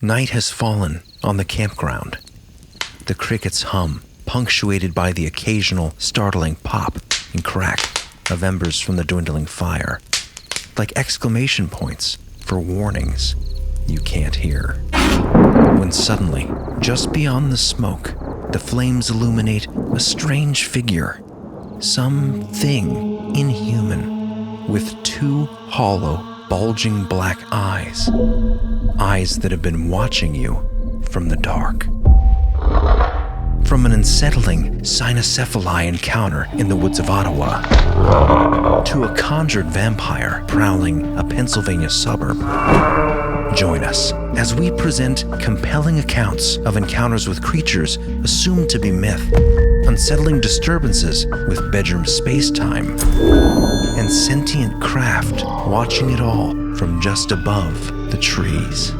Night has fallen on the campground. The crickets hum, punctuated by the occasional startling pop and crack of embers from the dwindling fire, like exclamation points for warnings you can't hear. When suddenly, just beyond the smoke, the flames illuminate a strange figure, something inhuman, with two hollow, bulging black eyes. Eyes that have been watching you from the dark. From an unsettling Cynocephali encounter in the Woods of Ottawa to a conjured vampire prowling a Pennsylvania suburb. Join us as we present compelling accounts of encounters with creatures assumed to be myth, unsettling disturbances with bedroom spacetime, and sentient craft watching it all from just above the trees.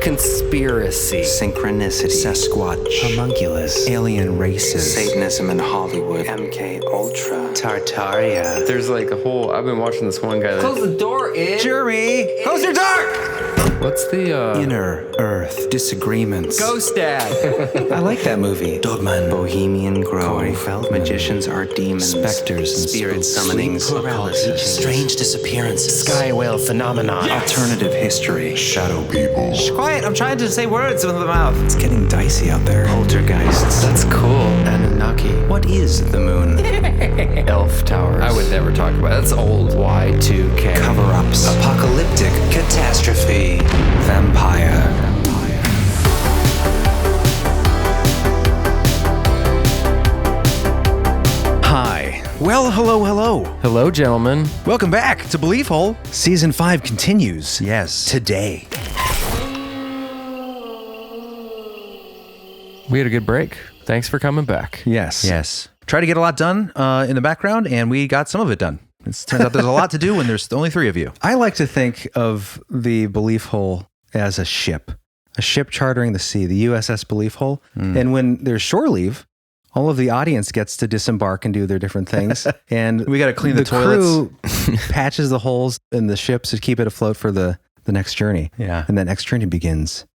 Conspiracy, synchronicity, Sasquatch, homunculus, alien races, Satanism in Hollywood, MK Ultra, Tartaria. There's like a whole. I've been watching this one guy. Close the door, Ed. Jury, Close your door. What's the Inner Earth Disagreements. Ghost Dad. I like that movie. Dogman, Bohemian Grove. Corey Feldman. Magicians are demons. Specters and Spirit spooks. summonings. Sleep paralysis. Strange disappearances. Sky whale phenomenon. Alternative history. Shadow people. Shh, quiet. I'm trying to say words with the mouth. It's getting dicey out there. Poltergeists. That's cool. Anunnaki. What is the moon? Elf towers. I would never talk about it. That's old. Y2K. Cover-ups. Apocalyptic catastrophe. Vampire. Hi. Well, hello. Hello, gentlemen. Welcome back to Belief Hole. Season 5 continues. Yes. Today. We had a good break. Thanks for coming back. Yes. Try to get a lot done in the background, and we got some of it done. It turns out there's a lot to do when there's only 3 of you. I like to think of the Belief Hole as a ship chartering the sea, the USS Belief Hole. And when there's shore leave, all of the audience gets to disembark and do their different things. And we got to clean the toilets. Crew patches the holes in the ships to keep it afloat for the next journey. Yeah. And that next journey begins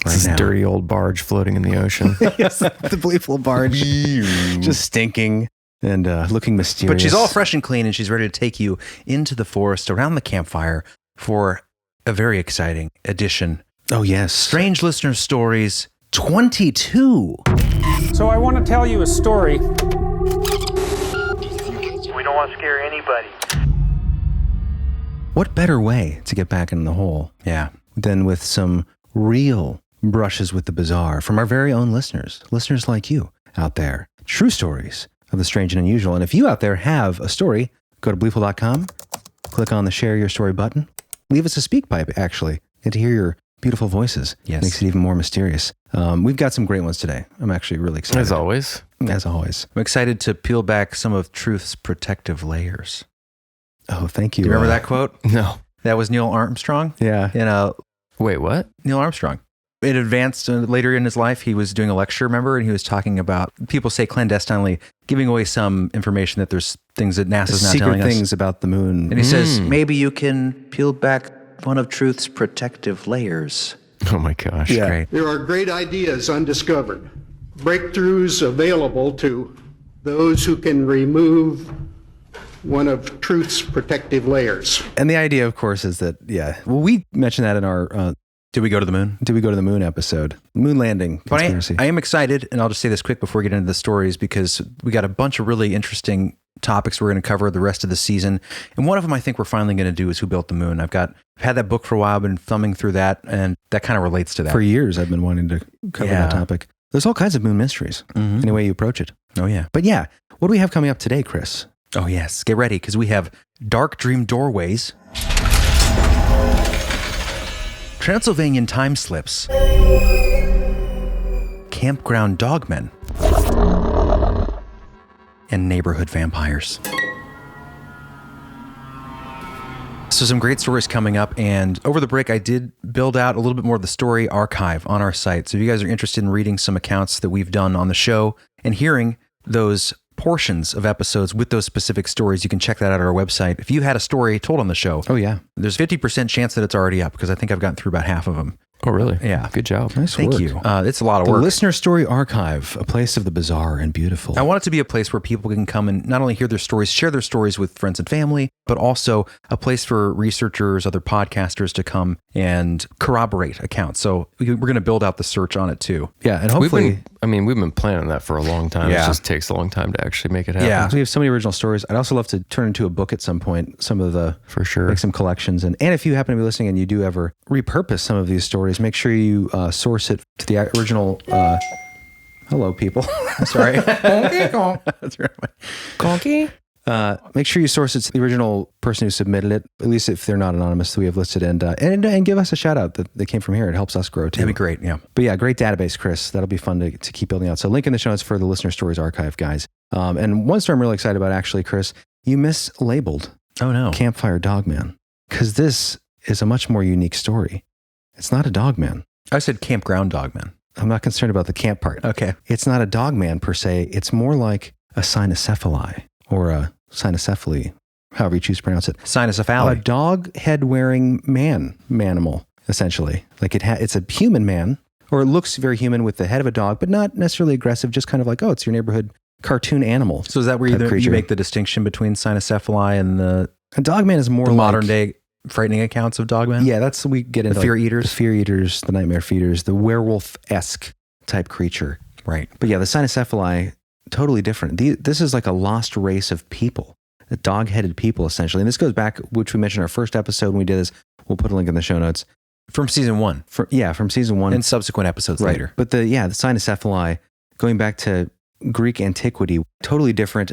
This dirty old barge floating in the ocean. Yes, the Belief Hole barge. Just stinking and looking mysterious. But she's all fresh and clean, and she's ready to take you into the forest around the campfire for a very exciting edition. Oh, yes. Strange Listener Stories 22. So I want to tell you a story. We don't want to scare anybody. What better way to get back in the hole? Yeah. Than with some real brushes with the bizarre from our very own listeners like you out there. True stories of the strange and unusual. And if you out there have a story, go to belieful.com, click on the share your story button. Leave us a speak pipe, actually, and to hear your beautiful voices. Yes. Makes it even more mysterious. We've got some great ones today. I'm actually really excited. As always. I'm excited to peel back some of truth's protective layers. Oh, thank you. Do you remember that quote? No. That was Neil Armstrong? Yeah. Wait, what? Neil Armstrong. It advanced later in his life. He was doing a lecture, remember? And he was talking about, people say clandestinely, giving away some information that there's things that NASA's not telling us. Secret things about the moon. And he says, maybe you can peel back one of truth's protective layers. Oh my gosh. Yeah. Great. There are great ideas undiscovered, breakthroughs available to those who can remove one of truth's protective layers. And the idea, of course, is that, we mentioned that in our Did We Go to the Moon? Did We Go to the Moon episode? Moon landing conspiracy. But I am excited, and I'll just say this quick before we get into the stories, because we got a bunch of really interesting topics we're going to cover the rest of the season. And one of them I think we're finally going to do is Who Built the Moon. I've had that book for a while, been thumbing through that, and that kind of relates to that. For years, I've been wanting to cover that topic. There's all kinds of moon mysteries, any way you approach it. Oh, yeah. But yeah, what do we have coming up today, Chris? Oh, yes. Get ready, because we have Dark Dream Doorways, Transylvanian Time Slips, Campground Dogmen, and Neighborhood Vampires. So some great stories coming up, and over the break I did build out a little bit more of the story archive on our site. So if you guys are interested in reading some accounts that we've done on the show and hearing those portions of episodes with those specific stories, you can check that out at our website. If you had a story told on the show, Oh, yeah. there's 50% chance that it's already up because I think I've gotten through about half of them. Oh, really? Yeah. Good job. Nice Thank work. you. It's a lot of The work. Listener Story Archive, a place of the bizarre and beautiful. I want it to be a place where people can come and not only hear their stories, share their stories with friends and family, but also a place for researchers, other podcasters to come and corroborate accounts. So we're going to build out the search on it too. Yeah, and hopefully... We've been planning that for a long time. Yeah. It just takes a long time to actually make it happen. Yeah. we have so many original stories. I'd also love to turn into a book at some point, some of the... For sure. Make some collections. And if you happen to be listening and you do ever repurpose some of these stories, make sure you source it to the original... hello, people. Sorry. That's right. Conky? Make sure you source it to the original person who submitted it, at least if they're not anonymous that we have listed, and give us a shout out that they came from here. It helps us grow too. That'd be great. Yeah. But yeah, great database, Chris. That'll be fun to keep building out. So link in the show notes for the Listener Stories Archive, guys. And one story I'm really excited about, actually, Chris, you mislabeled Oh, no. Campfire Dogman, because this is a much more unique story. It's not a dogman. I said campground dogman. I'm not concerned about the camp part. Okay. It's not a dogman per se. It's more like a Cynocephali or a Cynocephali, however you choose to pronounce it. Cynocephali. A dog head wearing manimal, essentially. Like it's a human man, or it looks very human with the head of a dog, but not necessarily aggressive, just kind of like, oh, it's your neighborhood cartoon animal. So is that where you make the distinction between Cynocephali and the A dogman is more like modern day frightening accounts of dogmen? Yeah, that's we get into the fear eaters. The fear eaters, the nightmare feeders, the werewolf-esque type creature. Right. But yeah, the Cynocephali, totally different. This is like a lost race of people, dog-headed people, essentially. And this goes back, which we mentioned in our first episode when we did this. We'll put a link in the show notes. From season one. From season one. And subsequent episodes later. But the Cynocephali, going back to Greek antiquity, totally different,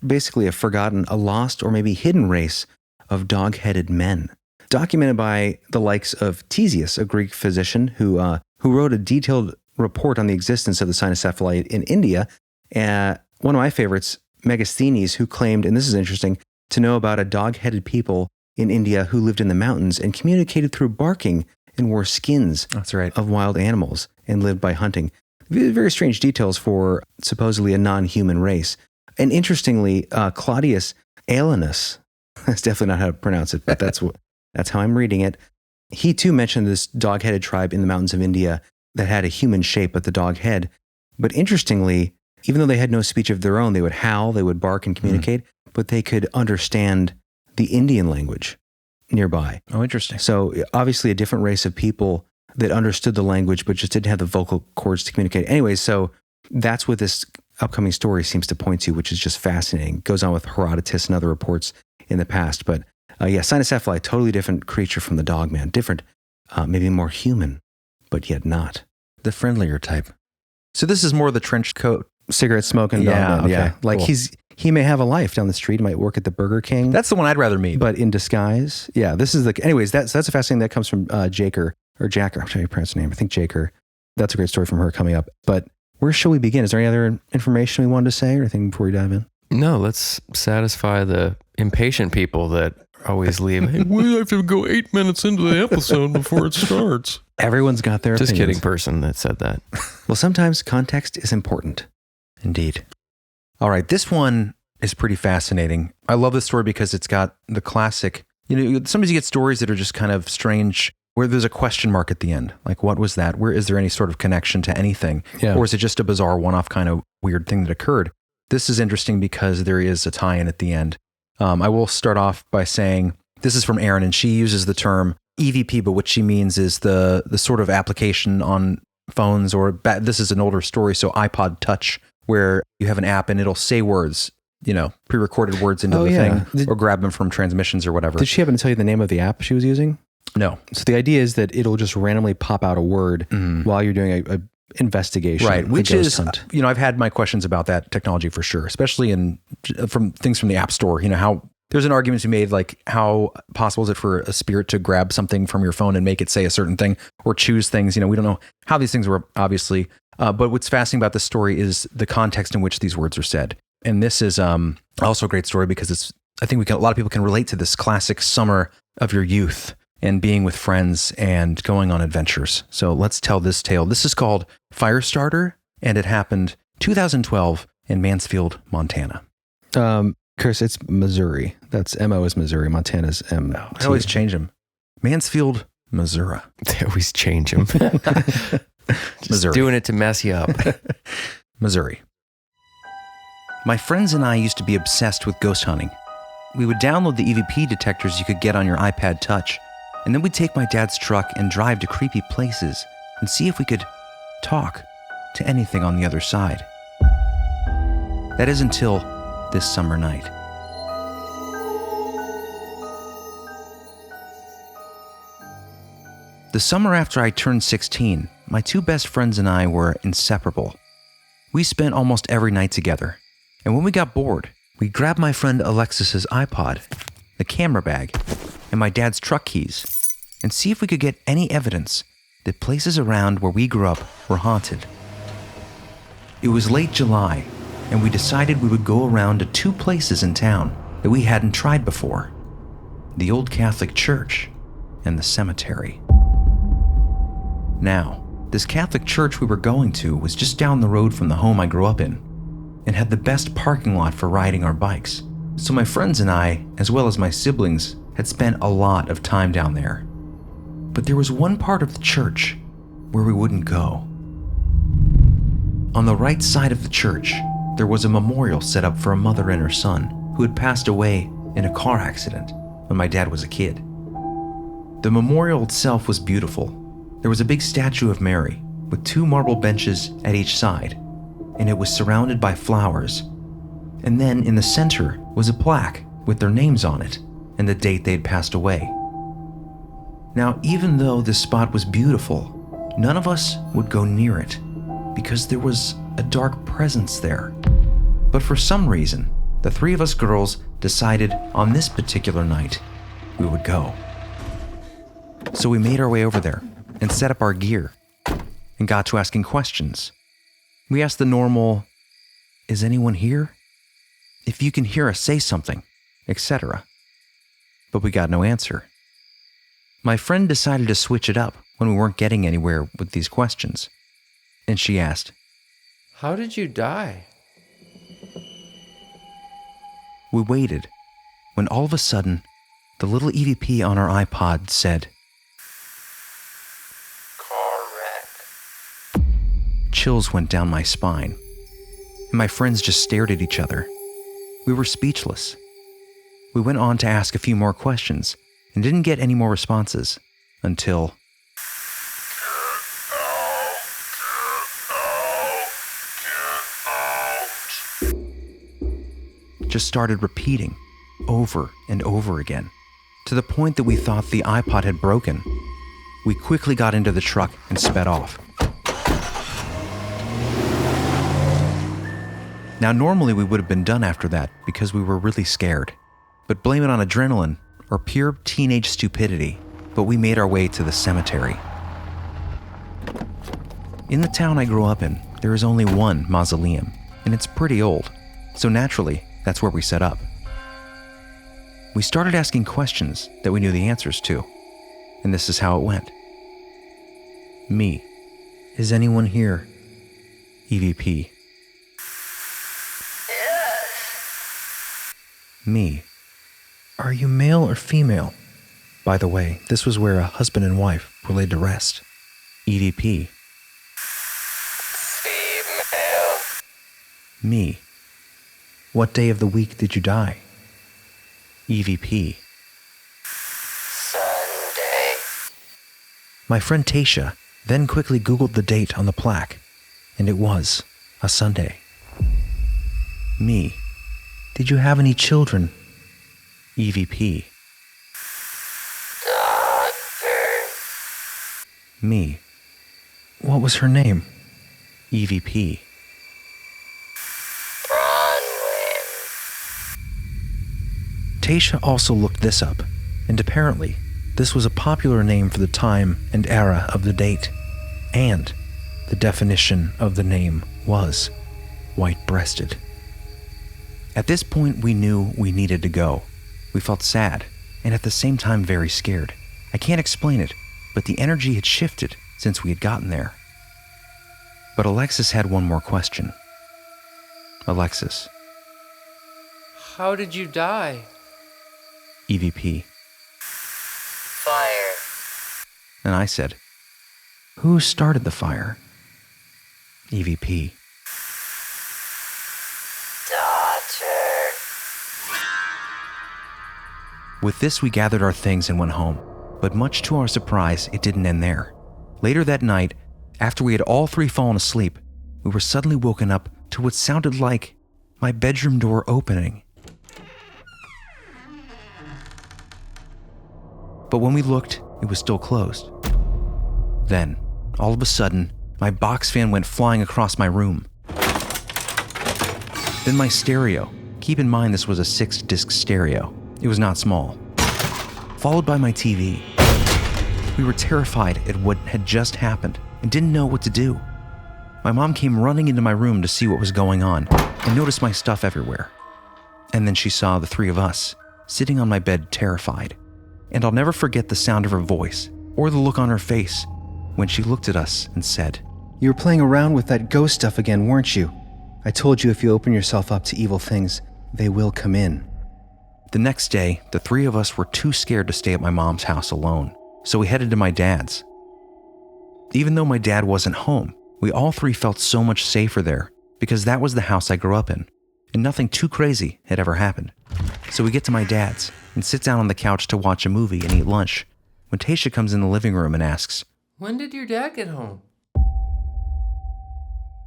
basically a lost or maybe hidden race of dog-headed men. Documented by the likes of Ctesias, a Greek physician who wrote a detailed report on the existence of the Cynocephali in India. One of my favorites, Megasthenes, who claimed, and this is interesting, to know about a dog-headed people in India who lived in the mountains and communicated through barking and wore skins of wild animals and lived by hunting. Very strange details for supposedly a non-human race. And interestingly, Claudius Aelinus, that's definitely not how to pronounce it, but that's how I'm reading it. He too mentioned this dog-headed tribe in the mountains of India that had a human shape but the dog head. But interestingly, even though they had no speech of their own, they would howl, they would bark and communicate, but they could understand the Indian language nearby. Oh, interesting. So obviously a different race of people that understood the language but just didn't have the vocal cords to communicate. Anyway, so that's what this upcoming story seems to point to, which is just fascinating. It goes on with Herodotus and other reports in the past. But Cynocephali, totally different creature from the dogman. Different, maybe more human, but yet not. The friendlier type. So this is more the trench coat. Cigarette smoking dogman, okay. yeah. Like Cool. he may have a life down the street. He might work at the Burger King. That's the one I'd rather meet. But in disguise. Yeah, this is anyways, that's a fascinating, that comes from Jaker, I'm trying to pronounce her name. I think Jaker. That's a great story from her coming up. But where shall we begin? Is there any other information we wanted to say or anything before we dive in? No, let's satisfy the impatient people that always leave. Hey, we have to go 8 minutes into the episode before it starts. Everyone's got their Just opinions. kidding, person that said that. Well, sometimes context is important. Indeed. All right, this one is pretty fascinating. I love this story because it's got the classic, sometimes you get stories that are just kind of strange, where there's a question mark at the end. Like, what was that? Where is there any sort of connection to anything? Yeah. Or is it just a bizarre one-off kind of weird thing that occurred? This is interesting because there is a tie-in at the end. I will start off by saying, this is from Erin, and she uses the term EVP, but what she means is the sort of application on phones, or this is an older story, so iPod Touch, where you have an app and it'll say words, pre-recorded words into the thing, or grab them from transmissions or whatever. Did she happen to tell you the name of the app she was using? No. So the idea is that it'll just randomly pop out a word while you're doing a investigation. Right. Which is, hunt. I've had my questions about that technology for sure, especially from things from the App Store. How there's an argument to be made, like how possible is it for a spirit to grab something from your phone and make it say a certain thing or choose things? We don't know how these things work, obviously. But what's fascinating about this story is the context in which these words are said. And this is also a great story because I think a lot of people can relate to this classic summer of your youth and being with friends and going on adventures. So let's tell this tale. This is called Firestarter, and it happened 2012 in Mansfield, Montana. Chris, it's Missouri. That's M-O is Missouri. Montana's M. I always change them. Mansfield, Missouri. They always change them. Just Missouri. doing it to mess you up. Missouri. My friends and I used to be obsessed with ghost hunting. We would download the EVP detectors you could get on your iPad Touch, and then we'd take my dad's truck and drive to creepy places and see if we could talk to anything on the other side. That is until this summer night. The summer after I turned 16, my two best friends and I were inseparable. We spent almost every night together, and when we got bored, we'd grab my friend Alexis's iPod, the camera bag, and my dad's truck keys, and see if we could get any evidence that places around where we grew up were haunted. It was late July, and we decided we would go around to two places in town that we hadn't tried before: the old Catholic church and the cemetery. Now, this Catholic church we were going to was just down the road from the home I grew up in, and had the best parking lot for riding our bikes. So my friends and I, as well as my siblings, had spent a lot of time down there. But there was one part of the church where we wouldn't go. On the right side of the church, there was a memorial set up for a mother and her son who had passed away in a car accident when my dad was a kid. The memorial itself was beautiful. There was a big statue of Mary with two marble benches at each side, and it was surrounded by flowers. And then in the center was a plaque with their names on it and the date they'd passed away. Now, even though this spot was beautiful, none of us would go near it because there was a dark presence there. But for some reason, the three of us girls decided on this particular night we would go. So we made our way over there and set up our gear and got to asking questions. We asked the normal, "Is anyone here? If you can hear us, say something," etc. But we got no answer. My friend decided to switch it up when we weren't getting anywhere with these questions. And she asked, How did you die? We waited when all of a sudden, the little EVP on our iPod said, "Correct." Chills went down my spine, and my friends just stared at each other. We were speechless. We went on to ask a few more questions and didn't get any more responses until just started repeating over and over again, to the point that we thought the iPod had broken. We quickly got into the truck and sped off. Now, normally we would have been done after that because we were really scared, but blame it on adrenaline or pure teenage stupidity, but we made our way to the cemetery. In the town I grew up in, there is only one mausoleum, and it's pretty old, so naturally, that's where we set up. We started asking questions that we knew the answers to, and this is how it went. Me. Is anyone here? EVP. Yes. Me. Are you male or female? By the way, this was where a husband and wife were laid to rest. EVP. Female. Me. What day of the week did you die? EVP. Sunday. My friend Tasha then quickly Googled the date on the plaque, and it was a Sunday. Me. Did you have any children? EVP. Godfrey. Me. What was her name? EVP. Tasha also looked this up, and apparently, this was a popular name for the time and era of the date, and the definition of the name was white-breasted. At this point, we knew we needed to go. We felt sad, and at the same time very scared. I can't explain it, but the energy had shifted since we had gotten there. But Alexis had one more question. Alexis. How did you die? EVP. Fire. And I said, who started the fire? EVP. Daughter. With this, we gathered our things and went home. But much to our surprise, it didn't end there. Later that night, after we had all three fallen asleep, we were suddenly woken up to what sounded like my bedroom door opening. But when we looked, it was still closed. Then, all of a sudden, my box fan went flying across my room. Then my stereo. Keep in mind this was a 6-disc stereo. It was not small. Followed by my TV. We were terrified at what had just happened and didn't know what to do. My mom came running into my room to see what was going on and noticed my stuff everywhere. And then she saw the three of us sitting on my bed terrified. And I'll never forget the sound of her voice or the look on her face when she looked at us and said, You were playing around with that ghost stuff again, weren't you? I told you if you open yourself up to evil things, they will come in. The next day, the three of us were too scared to stay at my mom's house alone, so we headed to my dad's. Even though my dad wasn't home, we all three felt so much safer there because that was the house I grew up in, and nothing too crazy had ever happened. So we get to my dad's and sit down on the couch to watch a movie and eat lunch when Tasha comes in the living room and asks, When did your dad get home?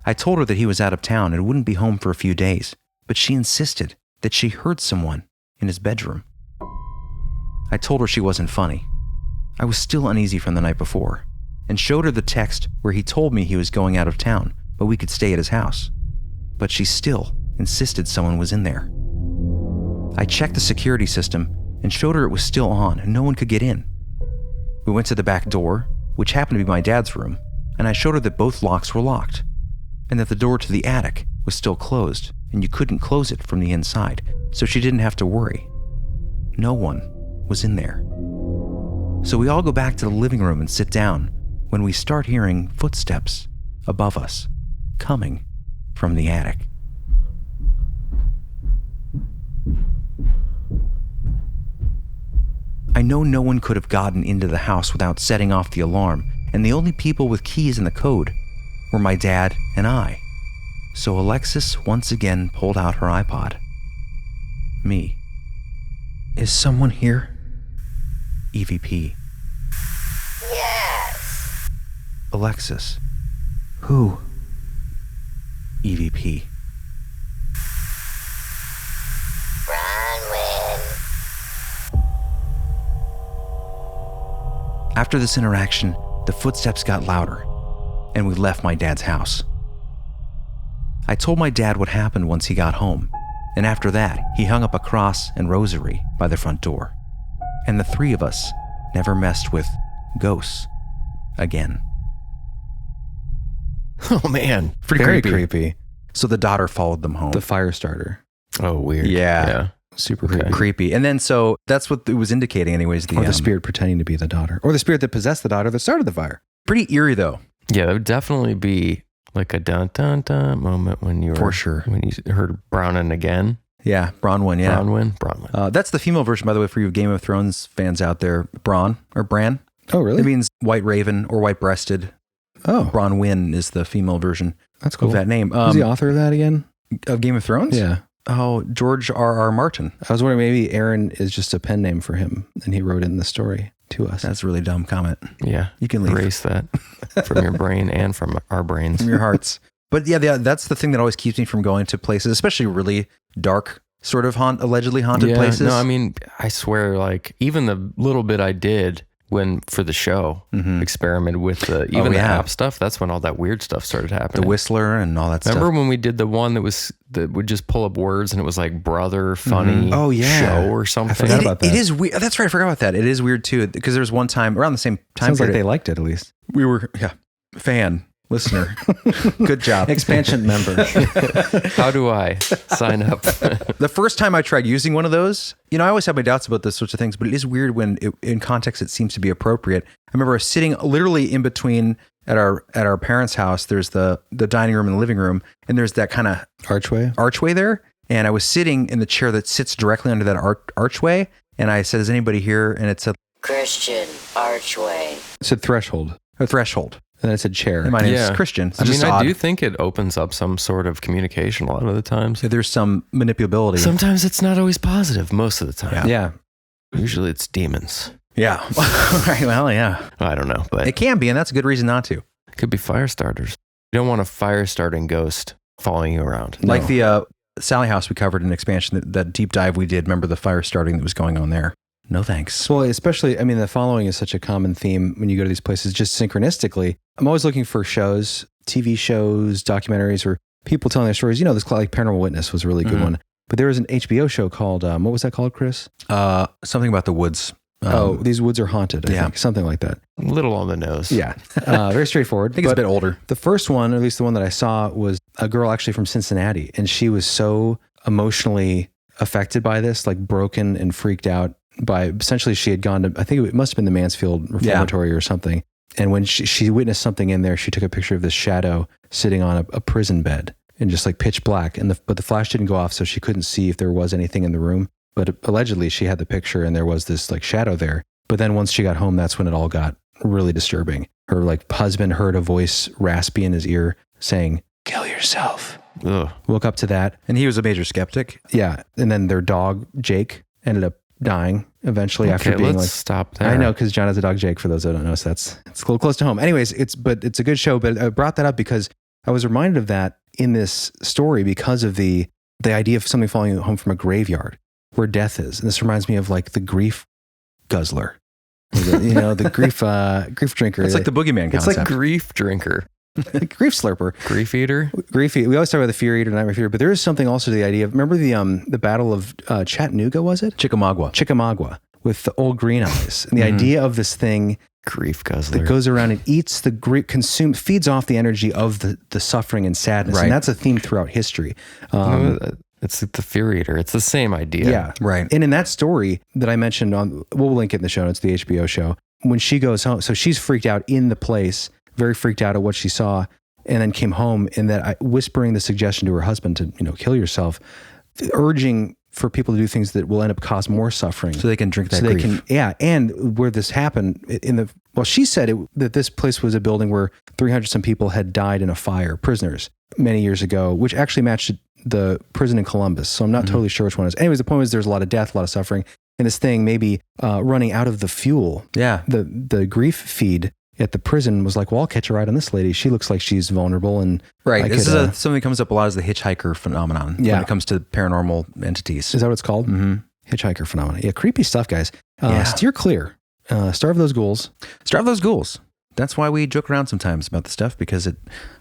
I told her that he was out of town and wouldn't be home for a few days, but she insisted that she heard someone in his bedroom. I told her she wasn't funny. I was still uneasy from the night before and showed her the text where he told me he was going out of town, but we could stay at his house. But she still insisted someone was in there. I checked the security system and showed her it was still on and no one could get in. We went to the back door, which happened to be my dad's room, and I showed her that both locks were locked and that the door to the attic was still closed and you couldn't close it from the inside, so she didn't have to worry. No one was in there. So we all go back to the living room and sit down when we start hearing footsteps above us coming from the attic. I know no one could have gotten into the house without setting off the alarm, and the only people with keys and the code were my dad and I. So Alexis once again pulled out her iPod. Me. Is someone here? EVP. Yes. Alexis. Who? EVP. Bronwyn. After this interaction, the footsteps got louder, and we left my dad's house. I told my dad what happened once he got home, and after that, he hung up a cross and rosary by the front door. And the three of us never messed with ghosts again. Oh man, pretty Very creepy. creepy. So the daughter followed them home. The Firestarter. Oh, weird. Yeah. Super Okay. creepy. Creepy. And then so that's what it was indicating anyways. Or the spirit pretending to be the daughter. Or the spirit that possessed the daughter that started the fire. Pretty eerie though. Yeah, it would definitely be like a dun dun dun moment when you were, For sure. when you heard Brownin again. Yeah, Bronwyn, yeah. Bronwyn. That's the female version, by the way, for you Game of Thrones fans out there. Bran or Bran. Oh, really? It means white raven or white-breasted. Oh, Bronwyn is the female version that's cool. of that name. Who's the author of that again? Of Game of Thrones? Yeah. Oh, George R.R. Martin. I was wondering maybe Erin is just a pen name for him and he wrote in the story to us. That's a really dumb comment. Yeah. You can leave. Erase that from your brain and from our brains. From your hearts. But yeah, that's the thing that always keeps me from going to places, especially really dark, sort of allegedly haunted places. No, I mean, I swear, like, even the little bit I did when for the show, experimented with the the app stuff, that's when all that weird stuff started happening. The Whistler and all that Remember stuff. when we did the one that would just pull up words and it was like brother funny Oh, yeah. show or something? I forgot about that. It is weird. That's right. I forgot about that. It is weird too, because there was one time around the same time Sounds like period, they liked it at least. we were, listener. Good job. Expansion member. How do I sign up? The first time I tried using one of those, I always have my doubts about those sorts of things, but it is weird when in context it seems to be appropriate. I remember I was sitting literally in between at our parents' house, there's the dining room and the living room, and there's that kind of archway there. And I was sitting in the chair that sits directly under that archway, and I said, "Is anybody here?" And it said Christian archway. It said threshold. And then it said chair. And my name is Christian. I mean, I do think it opens up some sort of communication a lot of the times. Yeah, there's some manipulability. Sometimes it's not always positive. Most of the time. Yeah. Usually it's demons. Yeah. Right. Well, yeah. I don't know, but it can be, and that's a good reason not to. It could be fire starters. You don't want a fire starting ghost following you around. Like the Sally House we covered in expansion, that deep dive we did. Remember the fire starting that was going on there? No thanks. Well, especially, I mean, the following is such a common theme when you go to these places, just synchronistically. I'm always looking for shows, TV shows, documentaries, or people telling their stories. You know, this like Paranormal Witness was a really good one. But there was an HBO show called, what was that called, Chris? Something about the woods. These woods are haunted, I think. Something like that. A little on the nose. Yeah. Very straightforward. I think it's a bit older. The first one, or at least the one that I saw, was a girl actually from Cincinnati. And she was so emotionally affected by this, like broken and freaked out by, essentially she had gone to, I think it must have been the Mansfield Reformatory or something. And when she witnessed something in there, she took a picture of this shadow sitting on a prison bed and just like pitch black. But the flash didn't go off, so she couldn't see if there was anything in the room. But allegedly she had the picture and there was this like shadow there. But then once she got home, that's when it all got really disturbing. Her like husband heard a voice raspy in his ear saying, "Kill yourself." Ugh. Woke up to that. And he was a major skeptic. Yeah. And then their dog, Jake, ended up dying eventually after being let's like, stop there. I know, because John has a dog, Jake, for those that don't know. So it's a little close to home. Anyways, it's a good show. But I brought that up because I was reminded of that in this story because of the idea of something falling home from a graveyard where death is. And this reminds me of like the grief guzzler. You know, the grief drinker. It's like the boogeyman concept. It's like grief drinker. Grief slurper. Grief eater. We always talk about the fear eater, nightmare fear, but there is something also to the idea of, remember the Battle of Chattanooga, was it? Chickamauga with the old green eyes. And the idea of this thing grief guzzler that goes around and eats the grief, feeds off the energy of the suffering and sadness. Right. And that's a theme throughout history. It's the fear eater. It's the same idea. Yeah. Right. And in that story that I mentioned we'll link it in the show notes, the HBO show, when she goes home, so she's freaked out in the place, very freaked out at what she saw, and then came home and whispering the suggestion to her husband to, kill yourself, urging for people to do things that will end up cause more suffering. So they can drink that grief. And where this happened she said that this place was a building where 300 some people had died in a fire, prisoners, many years ago, which actually matched the prison in Columbus. So I'm not totally sure which one it is. Anyways, the point was there's a lot of death, a lot of suffering, and this thing maybe running out of the fuel. Yeah. The grief feed at the prison was like, well, I'll catch a ride on this lady. She looks like she's vulnerable. And right. This is something that comes up a lot as the hitchhiker phenomenon when it comes to paranormal entities. Is that what it's called? Mm-hmm. Hitchhiker phenomenon. Yeah, creepy stuff, guys. Steer clear. Starve those ghouls. Starve those ghouls. That's why we joke around sometimes about the stuff, because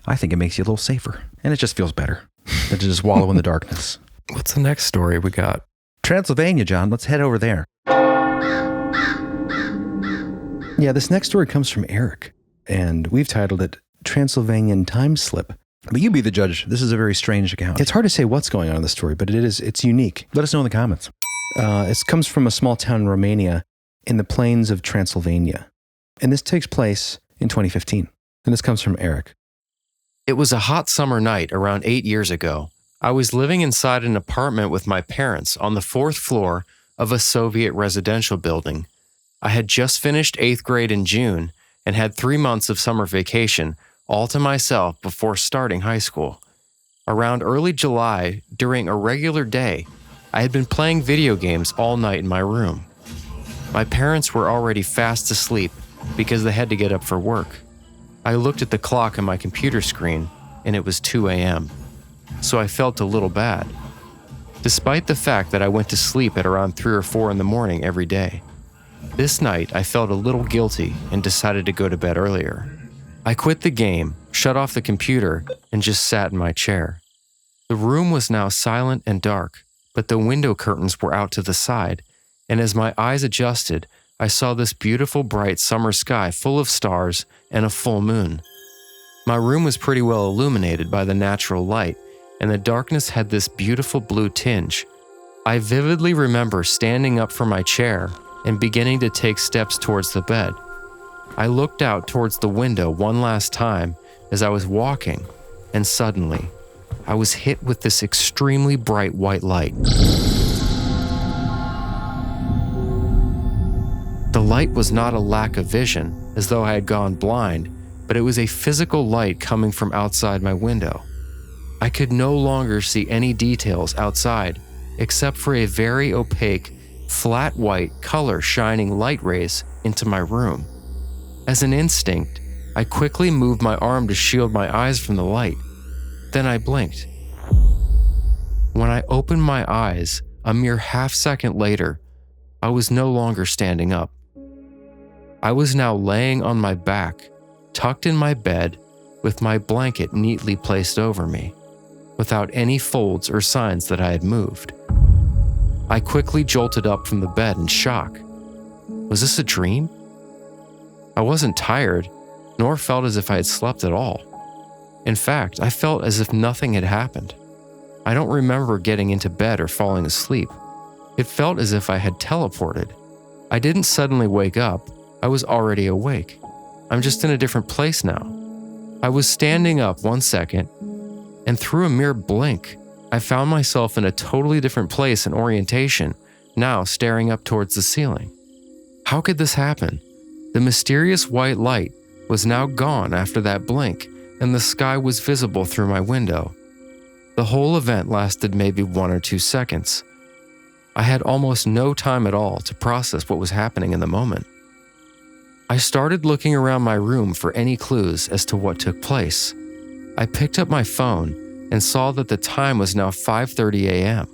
I think it makes you a little safer. And it just feels better than to just wallow in the darkness. What's the next story we got? Transylvania, John. Let's head over there. Yeah, this next story comes from Eric, and we've titled it Transylvanian Time Slip. But you be the judge. This is a very strange account. It's hard to say what's going on in the story, but it's unique. Let us know in the comments. It comes from a small town in Romania in the plains of Transylvania. And this takes place in 2015. And this comes from Eric. It was a hot summer night around 8 years ago. I was living inside an apartment with my parents on the 4th floor of a Soviet residential building. I had just finished 8th grade in June and had 3 months of summer vacation all to myself before starting high school. Around early July, during a regular day, I had been playing video games all night in my room. My parents were already fast asleep because they had to get up for work. I looked at the clock on my computer screen and it was 2 a.m., so I felt a little bad, despite the fact that I went to sleep at around 3 or 4 in the morning every day. This night, I felt a little guilty and decided to go to bed earlier. I quit the game, shut off the computer, and just sat in my chair. The room was now silent and dark, but the window curtains were out to the side, and as my eyes adjusted, I saw this beautiful bright summer sky full of stars and a full moon. My room was pretty well illuminated by the natural light, and the darkness had this beautiful blue tinge. I vividly remember standing up from my chair and beginning to take steps towards the bed. I looked out towards the window one last time as I was walking, and suddenly, I was hit with this extremely bright white light. The light was not a lack of vision, as though I had gone blind, but it was a physical light coming from outside my window. I could no longer see any details outside, except for a very opaque, flat white color shining light rays into my room. As an instinct, I quickly moved my arm to shield my eyes from the light. Then I blinked. When I opened my eyes, a mere half-second later, I was no longer standing up. I was now laying on my back, tucked in my bed, with my blanket neatly placed over me, without any folds or signs that I had moved. I quickly jolted up from the bed in shock. Was this a dream? I wasn't tired, nor felt as if I had slept at all. In fact, I felt as if nothing had happened. I don't remember getting into bed or falling asleep. It felt as if I had teleported. I didn't suddenly wake up. I was already awake. I'm just in a different place now. I was standing up 1 second, and through a mere blink, I found myself in a totally different place and orientation, now staring up towards the ceiling. How could this happen? The mysterious white light was now gone after that blink, and the sky was visible through my window. The whole event lasted maybe 1 or 2 seconds. I had almost no time at all to process what was happening in the moment. I started looking around my room for any clues as to what took place. I picked up my phone and saw that the time was now 5:30 a.m.,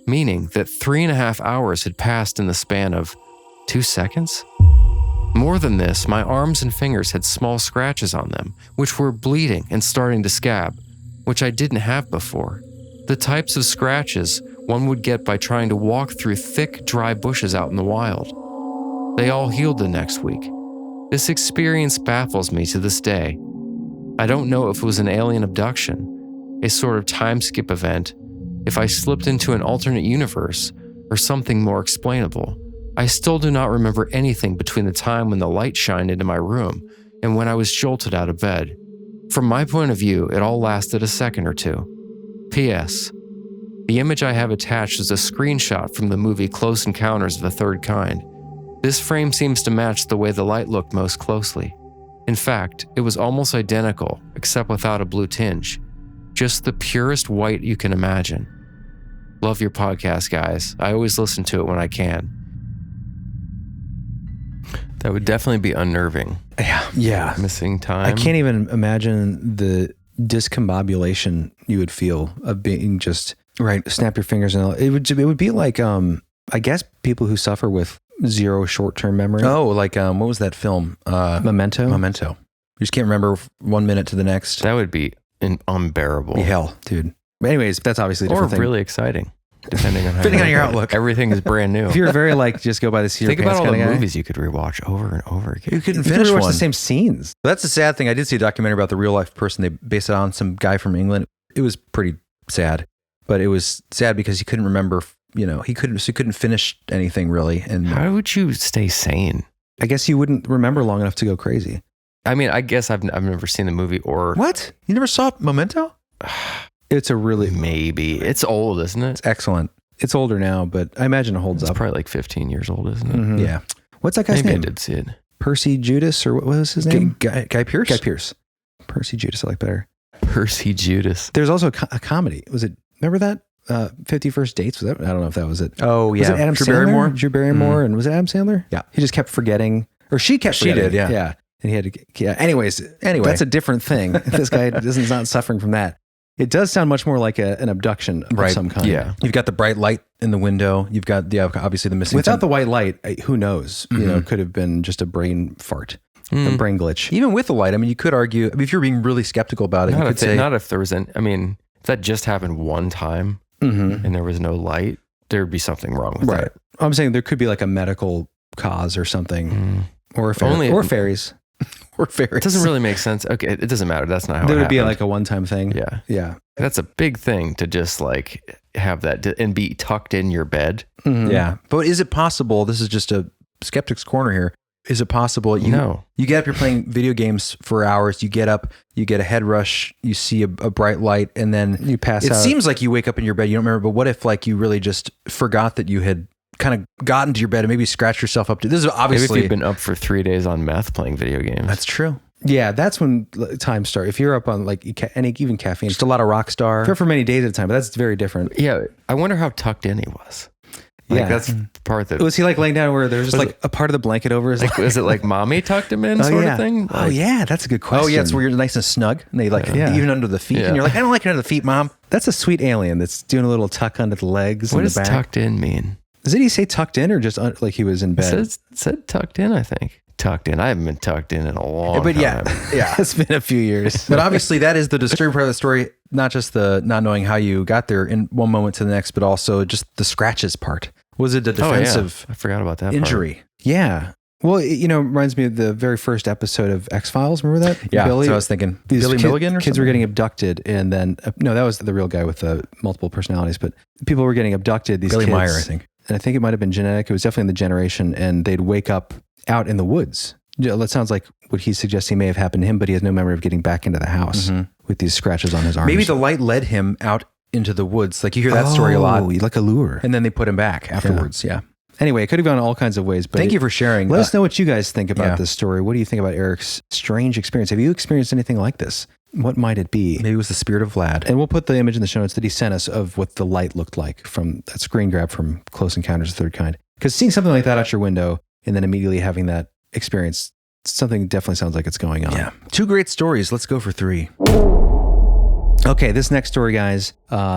meaning that 3.5 hours had passed in the span of 2 seconds? More than this, my arms and fingers had small scratches on them, which were bleeding and starting to scab, which I didn't have before. The types of scratches one would get by trying to walk through thick, dry bushes out in the wild. They all healed the next week. This experience baffles me to this day. I don't know if it was an alien abduction, a sort of time skip event, if I slipped into an alternate universe, or something more explainable. I still do not remember anything between the time when the light shined into my room and when I was jolted out of bed. From my point of view, it all lasted a second or two. P.S. The image I have attached is a screenshot from the movie Close Encounters of the Third Kind. This frame seems to match the way the light looked most closely. In fact, it was almost identical, except without a blue tinge. Just the purest white you can imagine. Love your podcast, guys. I always listen to it when I can. That would definitely be unnerving. Yeah. Missing time. I can't even imagine the discombobulation you would feel of being just, right, snap your fingers and it would be like, I guess people who suffer with zero short-term memory. Oh, like, what was that film? Memento? Memento. You just can't remember 1 minute to the next. That would be unbearable. Be hell, dude. But anyways, that's obviously a different thing. Or really exciting, depending on how depending on your outlook. Everything is brand new. If you're very like, just go by the seat of Think your about pants all the kinda guy. movies you could rewatch over and over again. You couldn't You finish rewatch one. the same scenes. That's the sad thing. I did see a documentary about the real life person. They based it on some guy from England. It was pretty sad, but it was sad because he couldn't remember, he couldn't finish anything really. And How would you stay sane? I guess you wouldn't remember long enough to go crazy. I mean, I guess I've never seen the movie or... What? You never saw Memento? It's a really, Maybe. It's old, isn't it? it's excellent. It's older now, but I imagine it holds It's up. probably like 15 years old, isn't it? Mhm. Yeah. What's that guy's Maybe name? I did see it. Percy Judas, or what was his name? Guy Pearce? Guy Pearce. Percy Judas, I like better. Percy Judas. There's also a comedy. Was it, remember that? 50 First Dates? Was that? I don't know if that was it. Oh, yeah. Was it Adam Drew Sandler? Barrymore? Drew Barrymore. And was it Adam Sandler? Yeah. He just kept forgetting, or she kept She forgetting. did, yeah. Yeah. And he had to, yeah. Anyways, that's a different thing. This guy is not suffering from that. It does sound much more like an abduction of some kind. Yeah. You've got the bright light in the window. You've got, obviously the missing. Without the white light, who knows? It could have been just a brain fart, a brain glitch. Even with the light, I mean, you could argue, if you're being really skeptical about it, you could say. Not if there was if that just happened one time and there was no light, there'd be something wrong with that. I'm saying there could be like a medical cause or something, or fairies. Or fairies. It doesn't really make sense. Okay, it doesn't matter. That's not how There it would be happened. like a one-time thing. Yeah. Yeah. That's a big thing to just like have that and be tucked in your bed. Yeah. But is it possible, this is just a skeptic's corner here, Is it possible? No. You get up, you're playing video games for hours. You get up, you get a head rush, you see a bright light, and then You pass It out. seems like you wake up in your bed. You don't remember, but what if like you really just forgot that you had kind of gotten to your bed and maybe scratched yourself up to this is Maybe obviously if you've been up for 3 days on meth playing video games. that's true. Yeah, that's when time starts. If you're up on like any even caffeine, Just a lot of rock star. for many days at a time, but that's very different. Yeah, I wonder how tucked in he was. Like, Yeah. that's the part that Was he like laying down where there's just like a part of the blanket over his like, was it like mommy tucked him in sort of thing? Oh yeah, that's a good question. Oh yeah, it's where you're nice and snug, and they like Yeah. even under the feet, Yeah. and you're like, I don't like it under the feet, Mom. That's a sweet alien that's doing a little tuck under the legs What and does the back. tucked in mean? Did he say tucked in or just like he was in It bed? said tucked in, I think. Tucked in. I haven't been tucked in a long But time. yeah. It's been a few years. But obviously, that is the disturbing part of the story. Not just the not knowing how you got there in one moment to the next, but also just the scratches part. Was it a defensive I forgot about that injury? Yeah. Well, it, reminds me of the very first episode of X-Files. Remember that? Yeah, Billy, that's what I was thinking. these Billy Milligan or kids something? were getting abducted, and then no, that was the real guy with the multiple personalities. But people were getting abducted. These Billy kids, Meyer, I think. and I think it might have been genetic. It was definitely in the generation, and they'd wake up out in the woods. Yeah, that sounds like what he's suggesting may have happened to him, but he has no memory of getting back into the house with these scratches on his arms. Maybe the light led him out into the woods. Like you hear that story a lot. Like a lure. And then they put him back afterwards. Yeah. Anyway, it could have gone all kinds of ways. But Thank you for sharing. Let us know what you guys think about yeah. this story. What do you think about Eric's strange experience? Have you experienced anything like this? What might it be? Maybe it was the spirit of Vlad. And we'll put the image in the show notes that he sent us of what the light looked like from that screen grab from Close Encounters of the Third Kind. Because seeing something like that out your window and then immediately having that experience, something definitely sounds like it's going on. Yeah. 2 great stories. Let's go for 3. Okay, this next story, guys,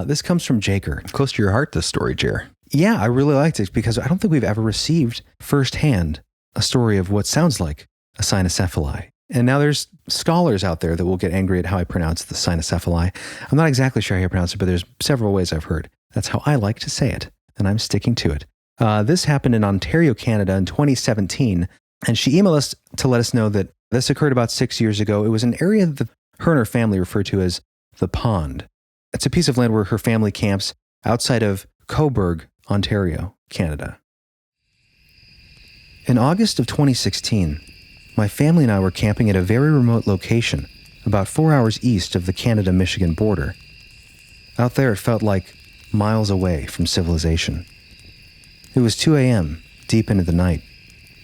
this comes from Jaker. Close to your heart, this story, Jer. Yeah, I really liked it because I don't think we've ever received firsthand a story of what sounds like a cynocephali. And now there's scholars out there that will get angry at how I pronounce the cynocephali. I'm not exactly sure how I pronounce it, but there's several ways I've heard. That's how I like to say it, and I'm sticking to it. This happened in Ontario, Canada in 2017, and she emailed us to let us know that this occurred about 6 years ago. It was an area that her and her family refer to as the Pond. It's a piece of land where her family camps outside of Cobourg, Ontario, Canada. In August of 2016, my family and I were camping at a very remote location, about 4 hours east of the Canada-Michigan border. Out there, it felt like miles away from civilization. It was 2 a.m., deep into the night.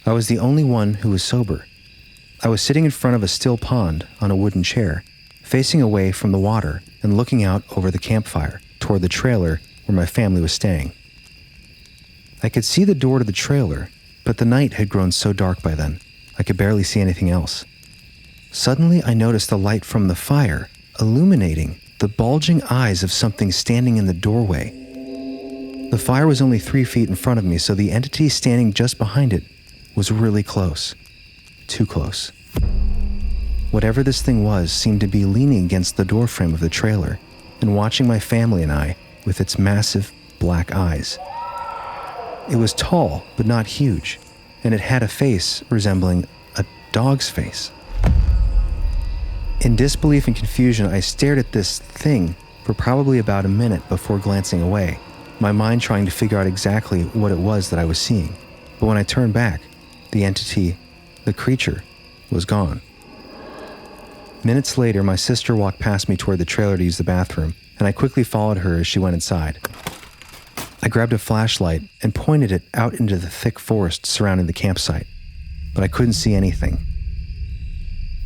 I was the only one who was sober. I was sitting in front of a still pond on a wooden chair, facing away from the water and looking out over the campfire toward the trailer where my family was staying. I could see the door to the trailer, but the night had grown so dark by then, I could barely see anything else. Suddenly, I noticed the light from the fire illuminating the bulging eyes of something standing in the doorway. The fire was only 3 feet in front of me, so the entity standing just behind it was really close. Too close. Whatever this thing was seemed to be leaning against the doorframe of the trailer and watching my family and I with its massive black eyes. It was tall, but not huge, and it had a face resembling a dog's face. In disbelief and confusion, I stared at this thing for probably about a minute before glancing away, my mind trying to figure out exactly what it was that I was seeing. But when I turned back, the entity, the creature, was gone. Minutes later, my sister walked past me toward the trailer to use the bathroom, and I quickly followed her as she went inside. I grabbed a flashlight and pointed it out into the thick forest surrounding the campsite, but I couldn't see anything.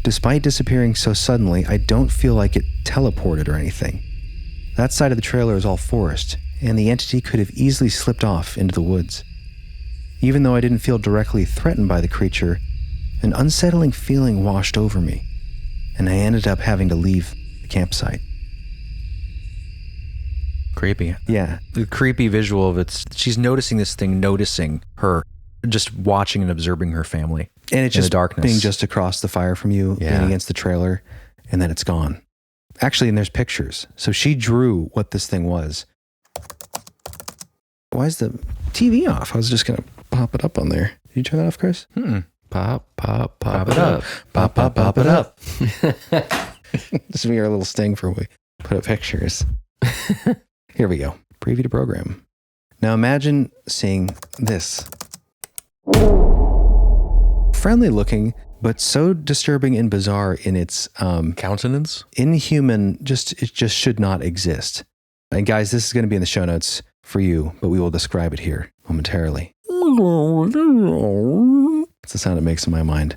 Despite disappearing so suddenly, I don't feel like it teleported or anything. That side of the trailer is all forest, and the entity could have easily slipped off into the woods. Even though I didn't feel directly threatened by the creature, an unsettling feeling washed over me, and I ended up having to leave the campsite. Creepy. Yeah. The creepy visual of it. She's noticing this thing, noticing her, just watching and observing her family. And it's in just the darkness. being just across the fire from you, leaning against the trailer, and then it's gone. Actually, and there's pictures. So she drew what this thing was. Why is the TV off? I was just going to pop it up on there. Did you turn that off, Chris? Pop it up. Pop it up. This will be our little sting for when we put up pictures. Here we go. Preview to program. Now imagine seeing this. friendly looking, but so disturbing and bizarre in its countenance. Inhuman, it just should not exist. And guys, this is going to be in the show notes for you, but we will describe it here momentarily. That's the sound it makes in my mind.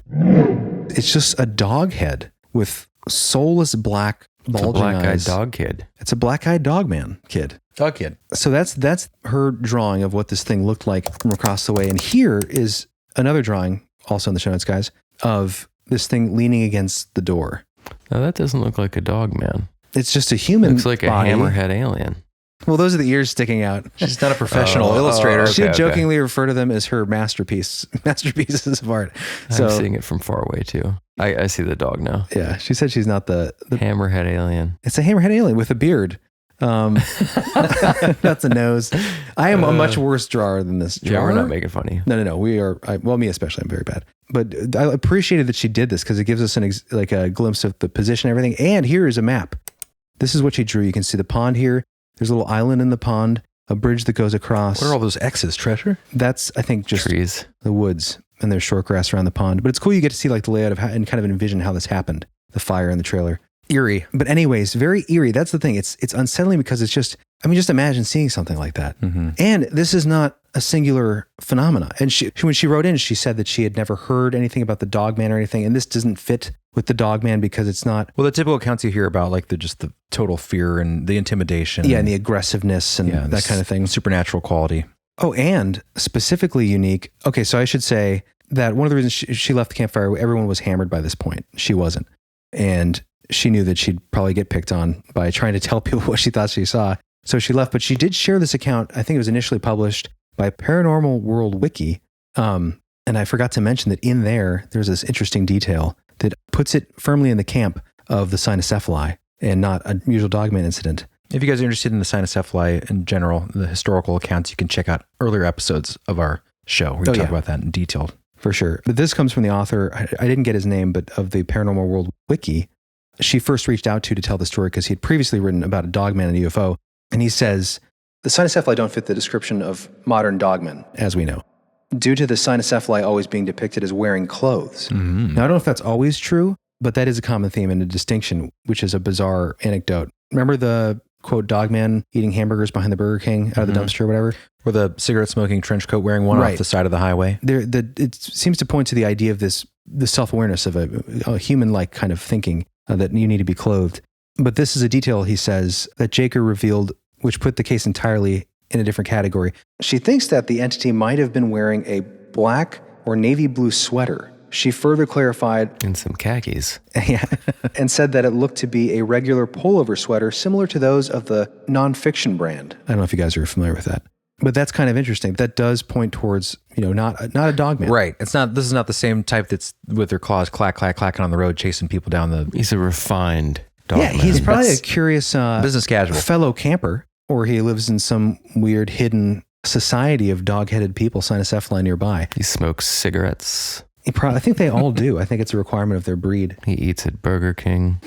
It's just a dog head with soulless black bulging eyes. Black-eyed dog kid. It's a black-eyed dog man kid. Dog kid. So that's her drawing of what this thing looked like from across the way. And here is another drawing, also in the show notes, guys, of this thing leaning against the door. Now that doesn't look like a dog man. It's just a human Looks like body. a hammerhead alien. Well, those are the ears sticking out. She's not a professional illustrator. She jokingly refer to them as her masterpieces of art. So, I'm seeing it from far away too. I see the dog now. Yeah, she said she's not the hammerhead alien. It's a hammerhead alien with a beard. That's a nose. I am a much worse drawer than this drawer. Yeah, we're not making fun of you. No. We are. Me especially. I'm very bad. But I appreciated that she did this because it gives us a glimpse of the position and everything. And here is a map. This is what she drew. You can see the pond here. There's a little island in the pond, a bridge that goes across. What are all those X's, treasure? That's, I think, just trees, the woods, and there's short grass around the pond. But it's cool you get to see like the layout of how, and kind of envision how this happened, the fire in the trailer. Eerie. But anyways, very eerie. That's the thing. It's unsettling because it's just, just imagine seeing something like that. Mm-hmm. And this is not a singular phenomena. And when she wrote in, she said that she had never heard anything about the Dogman or anything. And this doesn't fit with the Dogman because it's not. Well, the typical accounts you hear about, like just the total fear and the intimidation. Yeah, and the aggressiveness and that kind of thing. Supernatural quality. Oh, and specifically unique. Okay, so I should say that one of the reasons she left the campfire, everyone was hammered by this point. She wasn't. And she knew that she'd probably get picked on by trying to tell people what she thought she saw. So she left, but she did share this account. I think it was initially published by Paranormal World Wiki. And I forgot to mention that in there's this interesting detail that puts it firmly in the camp of the Cynocephali and not a usual Dogman incident. If you guys are interested in the Cynocephali in general, the historical accounts, you can check out earlier episodes of our show. We talk about that in detail. For sure. But this comes from the author, I didn't get his name, but of the Paranormal World Wiki. She first reached out to tell the story because he had previously written about a dogman and a UFO. And he says, the Cynocephali don't fit the description of modern dogmen, as we know, due to the Cynocephali always being depicted as wearing clothes. Mm-hmm. Now, I don't know if that's always true, but that is a common theme and a distinction, which is a bizarre anecdote. Remember the, quote, dogman eating hamburgers behind the Burger King out of the dumpster or whatever? Or the cigarette smoking trench coat wearing one off the side of the highway. It seems to point to the idea of the self-awareness of a human-like kind of thinking that you need to be clothed. But this is a detail, he says, that Jaker revealed, which put the case entirely in a different category. She thinks that the entity might have been wearing a black or navy blue sweater. She further clarified... And some khakis. Yeah, and said that it looked to be a regular pullover sweater similar to those of the nonfiction brand. I don't know if you guys are familiar with that. But that's kind of interesting. That does point towards, not a dogman. Right. This is not the same type that's with their claws clacking on the road, chasing people down the... He's a refined dogman. Yeah, he's probably a curious business casual fellow camper, or he lives in some weird hidden society of dog-headed people, Cynocephali nearby. He smokes cigarettes. I think they all do. I think it's a requirement of their breed. He eats at Burger King.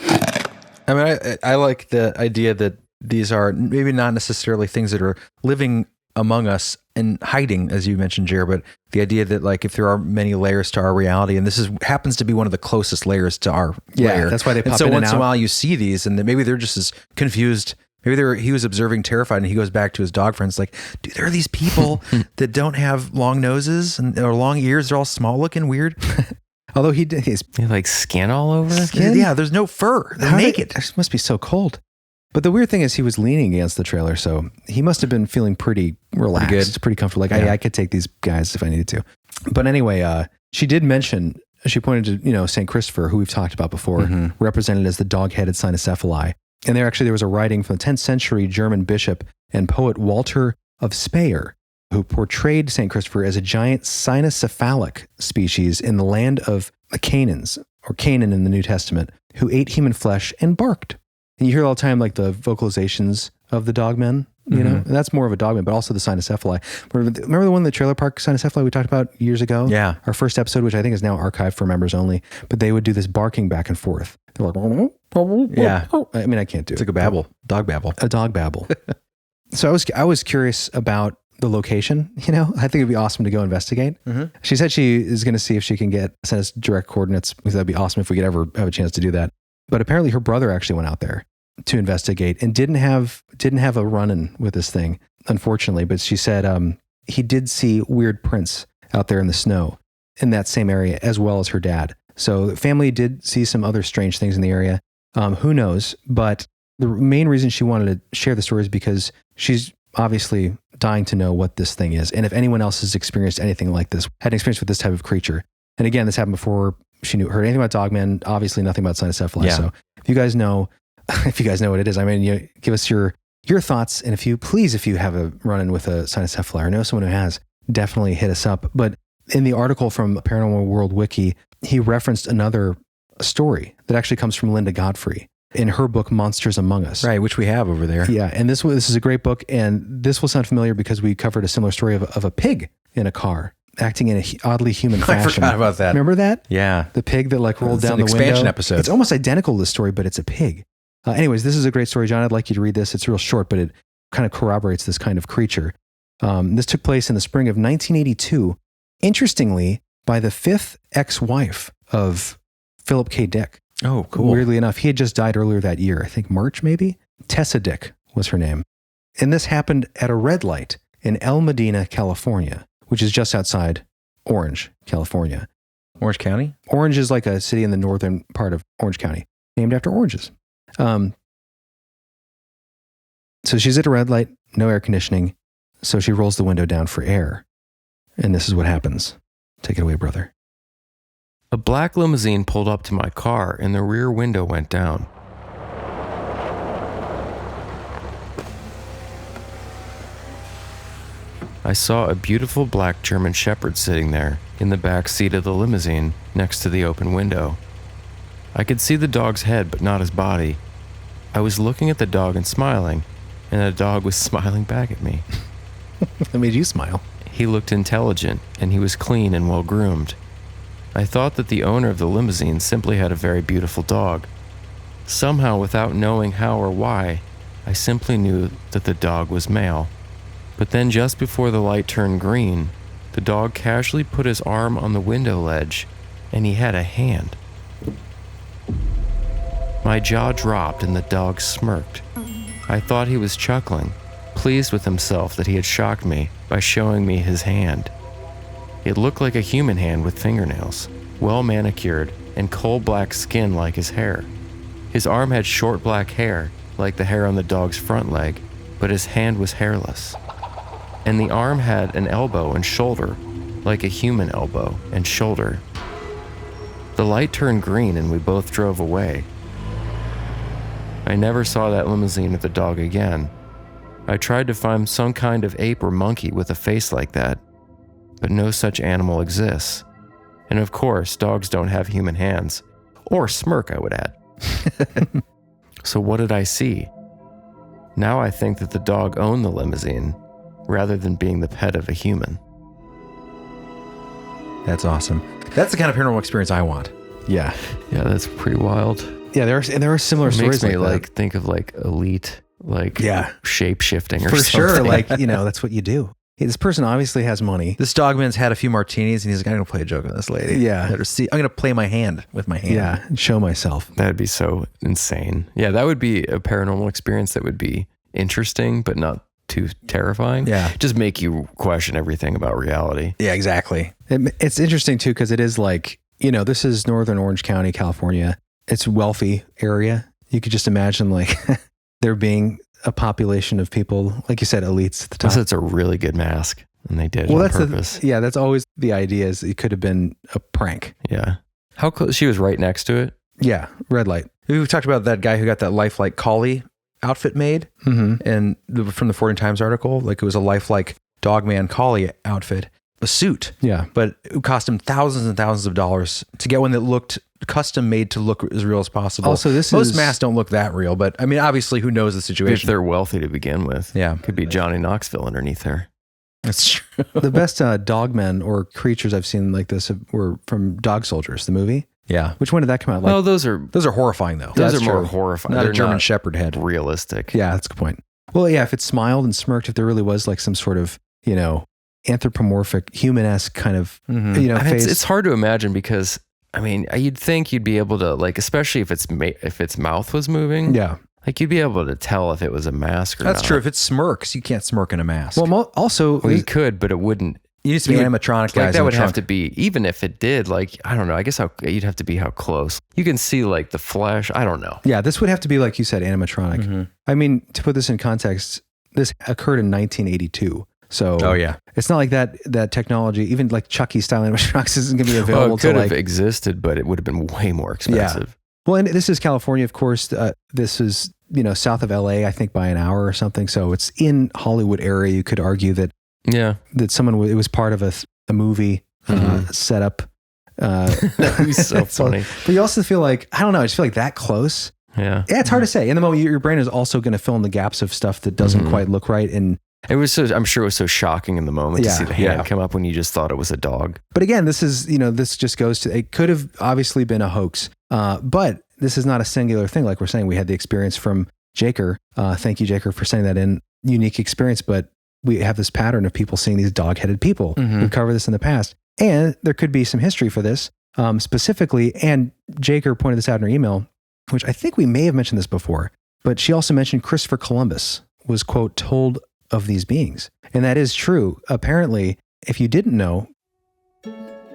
I mean, I like the idea that these are maybe not necessarily things that are living among us and hiding, as you mentioned, Jer, but the idea that like if there are many layers to our reality, and this happens to be one of the closest layers to our layer. That's why they pop and so in once and in a out. while you see these, and then maybe they're just as confused. Maybe he was observing terrified, and he goes back to his dog friends like, dude, there are these people that don't have long noses or long ears. They're all small looking, weird. Although he's like skin all over. Yeah, there's no fur. They're naked. It must be so cold. But the weird thing is he was leaning against the trailer, so he must have been feeling pretty relaxed, pretty comfortable. Like, I could take these guys if I needed to. But anyway, she did mention, she pointed to, St. Christopher, who we've talked about before, represented as the dog-headed Cynocephali. And there was a writing from the 10th century German bishop and poet Walter of Speyer, who portrayed St. Christopher as a giant cynocephalic species in the land of the Canaans, or Canaan in the New Testament, who ate human flesh and barked. And you hear all the time, like the vocalizations of the dogmen, and that's more of a dogman, but also the Cynocephali. Remember the one in the trailer park Cynocephali we talked about years ago? Yeah. Our first episode, which I think is now archived for members only, but they would do this barking back and forth. They're like, yeah. I mean, I can't do it. It's like a babble, dog babble. A dog babble. So I was curious about the location, you know, I think it'd be awesome to go investigate. She said she is going to see if she can send us direct coordinates, because that'd be awesome if we could ever have a chance to do that. But apparently her brother actually went out there to investigate and didn't have a run-in with this thing, unfortunately. But she said he did see weird prints out there in the snow in that same area, as well as her dad. So the family did see some other strange things in the area. Who knows? But the main reason she wanted to share the story is because she's obviously dying to know what this thing is. And if anyone else has experienced anything like this, had an experience with this type of creature. And again, this happened before she heard anything about Dogman, obviously nothing about Cynocephali. Yeah. So if you guys know what it is, I mean, give us your thoughts. And if you have a run-in with a Cynocephali or know someone who has, definitely hit us up. But in the article from Paranormal World Wiki, he referenced another story that actually comes from Linda Godfrey in her book, Monsters Among Us. Right, which we have over there. Yeah, and this is a great book, and this will sound familiar because we covered a similar story of a pig in a car acting in an oddly human fashion. I forgot about that. Remember that? Yeah. The pig that rolled down the window. Expansion episode. It's almost identical to the story, but it's a pig. Anyways, this is a great story, John. I'd like you to read this. It's real short, but it kind of corroborates this kind of creature. This took place in the spring of 1982, interestingly, by the fifth ex-wife of Philip K. Dick. Oh, cool. Weirdly enough, he had just died earlier that year. I think March, maybe? Tessa Dick was her name. And this happened at a red light in El Medina, California, which is just outside Orange, California. Orange County? Orange is like a city in the northern part of Orange County, named after oranges. So she's at a red light, no air conditioning. So she rolls the window down for air. And this is what happens. Take it away, brother. A black limousine pulled up to my car and the rear window went down. I saw a beautiful black German Shepherd sitting there in the back seat of the limousine next to the open window. I could see the dog's head but not his body. I was looking at the dog and smiling, and the dog was smiling back at me. That made you smile. He looked intelligent and he was clean and well groomed. I thought that the owner of the limousine simply had a very beautiful dog. Somehow, without knowing how or why, I simply knew that the dog was male. But then just before the light turned green, the dog casually put his arm on the window ledge and he had a hand. My jaw dropped and the dog smirked. I thought he was chuckling, pleased with himself that he had shocked me by showing me his hand. It looked like a human hand with fingernails, well manicured, and coal black skin like his hair. His arm had short black hair, like the hair on the dog's front leg, but his hand was hairless. And the arm had an elbow and shoulder, like a human elbow and shoulder. The light turned green and we both drove away. I never saw that limousine with the dog again. I tried to find some kind of ape or monkey with a face like that, but no such animal exists. And of course, dogs don't have human hands. Or smirk, I would add. So what did I see? Now I think that the dog owned the limousine, rather than being the pet of a human. That's awesome. That's the kind of paranormal experience I want. Yeah. Yeah, that's pretty wild. Yeah, there are similar stories Makes me like that. think of elite, yeah, shape-shifting or for something. sure. That's what you do. This person obviously has money. This dogman's had a few martinis and he's like, I'm going to play a joke on this lady. Yeah. I'm going to play my hand with my hand. Yeah, and show myself. That'd be so insane. Yeah, that would be a paranormal experience that would be interesting, but not too terrifying. Yeah. Just make you question everything about reality. Yeah, exactly. It's interesting too, because it is this is Northern Orange County, California. It's a wealthy area. You could just imagine there being a population of people, like you said, elites at the top. Plus, it's a really good mask, and they did it on purpose. That's always the idea, is it could have been a prank. Yeah. How close? She was right next to it? Yeah, red light. We've talked about that guy who got that lifelike collie outfit made, and from the 14 Times article, it was a lifelike dogman collie outfit, a suit. Yeah. But it cost him thousands and thousands of dollars to get one that looked custom made to look as real as possible. Also, most masks don't look that real, but I mean, obviously, who knows the If situation? they're wealthy to begin with. Yeah. Could be Johnny Knoxville underneath there. That's true. The best dogmen or creatures I've seen like this were from Dog Soldiers, the movie. Yeah. Which one did that come out? No, those are horrifying though. those That's are more true. horrifying. Not They're a German Shepherd head. realistic. Yeah, that's a good point. Well, yeah, if it smiled and smirked, if there really was some sort of, anthropomorphic, human-esque kind of, face. It's hard to imagine because, I mean, you'd think you'd be able to, like, especially if its mouth was moving. Yeah. Like, you'd be able to tell if it was a mask or not. That's true. If it smirks, you can't smirk in a mask. Well, also... Well, you could, but it wouldn't. You used to be animatronic guys. Like, that would have to be, even if it did, like, I don't know, I guess you'd have to be how close. You can see, like, the flesh. I don't know. Yeah, this would have to be, like you said, animatronic. Mm-hmm. I mean, to put this in context, this occurred in 1982. So it's not like that technology, even like Chucky-style animatronics isn't going to be available. It could have existed, but it would have been way more expensive. Yeah. Well, and this is California, of course. This is, south of LA, I think by an hour or something. So it's in Hollywood area. You could argue that it was part of a movie setup. That would be so funny. But you also feel like, I don't know, I just feel like that close. Yeah. Yeah, it's hard to say. In the moment, your brain is also going to fill in the gaps of stuff that doesn't quite look right. And I'm sure it was so shocking in the moment to see the hand come up when you just thought it was a dog. But again, this is, this just goes to, it could have obviously been a hoax. But this is not a singular thing. Like we're saying, we had the experience from Jaker. Thank you, Jaker, for sending that in. Unique experience, but we have this pattern of people seeing these dog-headed people. We've covered this in the past. And there could be some history for this specifically. And Jaker pointed this out in her email, which I think we may have mentioned this before, but she also mentioned Christopher Columbus was, quote, told of these beings. And that is true. Apparently, if you didn't know,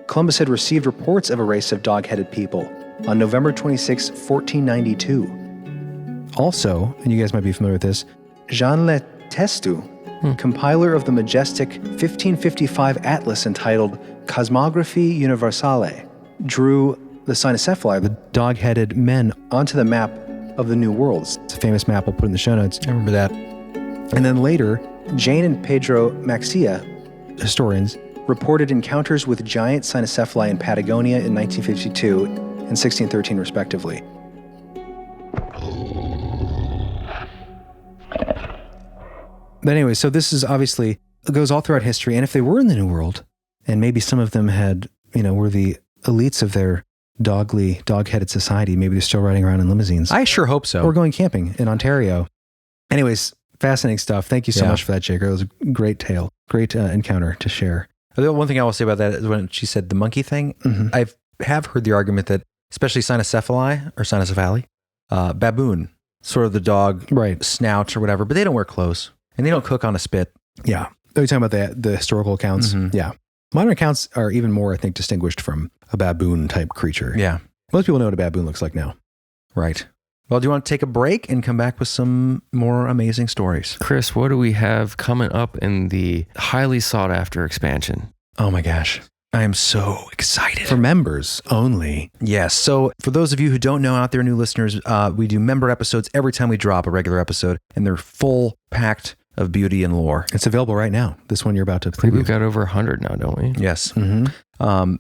Columbus had received reports of a race of dog-headed people on November 26, 1492. Also, and you guys might be familiar with this, Jean Le Testu, compiler of the majestic 1555 atlas entitled Cosmographie Universale, drew the Cynocephali, the dog-headed men, onto the map of the New World. It's a famous map. We'll put in the show notes. I remember that. And then later, Jane and Pedro Maxia, historians, reported encounters with giant Cynocephali in Patagonia in 1952 and 1613, respectively. But anyway, so this is obviously, it goes all throughout history. And if they were in the New World, and maybe some of them had, were the elites of their dog-headed society, maybe they're still riding around in limousines. I sure hope so. Or going camping in Ontario. Anyways, fascinating stuff. Thank you so much for that, Jaker. It was a great tale, great encounter to share. The one thing I will say about that is when she said the monkey thing, I have heard the argument that, especially Cynocephali, baboon, sort of the dog snout or whatever, but they don't wear clothes and they don't cook on a spit. Yeah. Are you talking about the historical accounts? Yeah. Modern accounts are even more, I think, distinguished from a baboon type creature. Yeah. Most people know what a baboon looks like now. Right. Well, do you want to take a break and come back with some more amazing stories? Chris, what do we have coming up in the highly sought after expansion? Oh my gosh. I am so excited. For members only. Yes. So for those of you who don't know out there, new listeners, we do member episodes every time we drop a regular episode, and they're full packed of beauty and lore. It's available right now. This one you're about to preview. We've got over 100 now, don't we? Yes.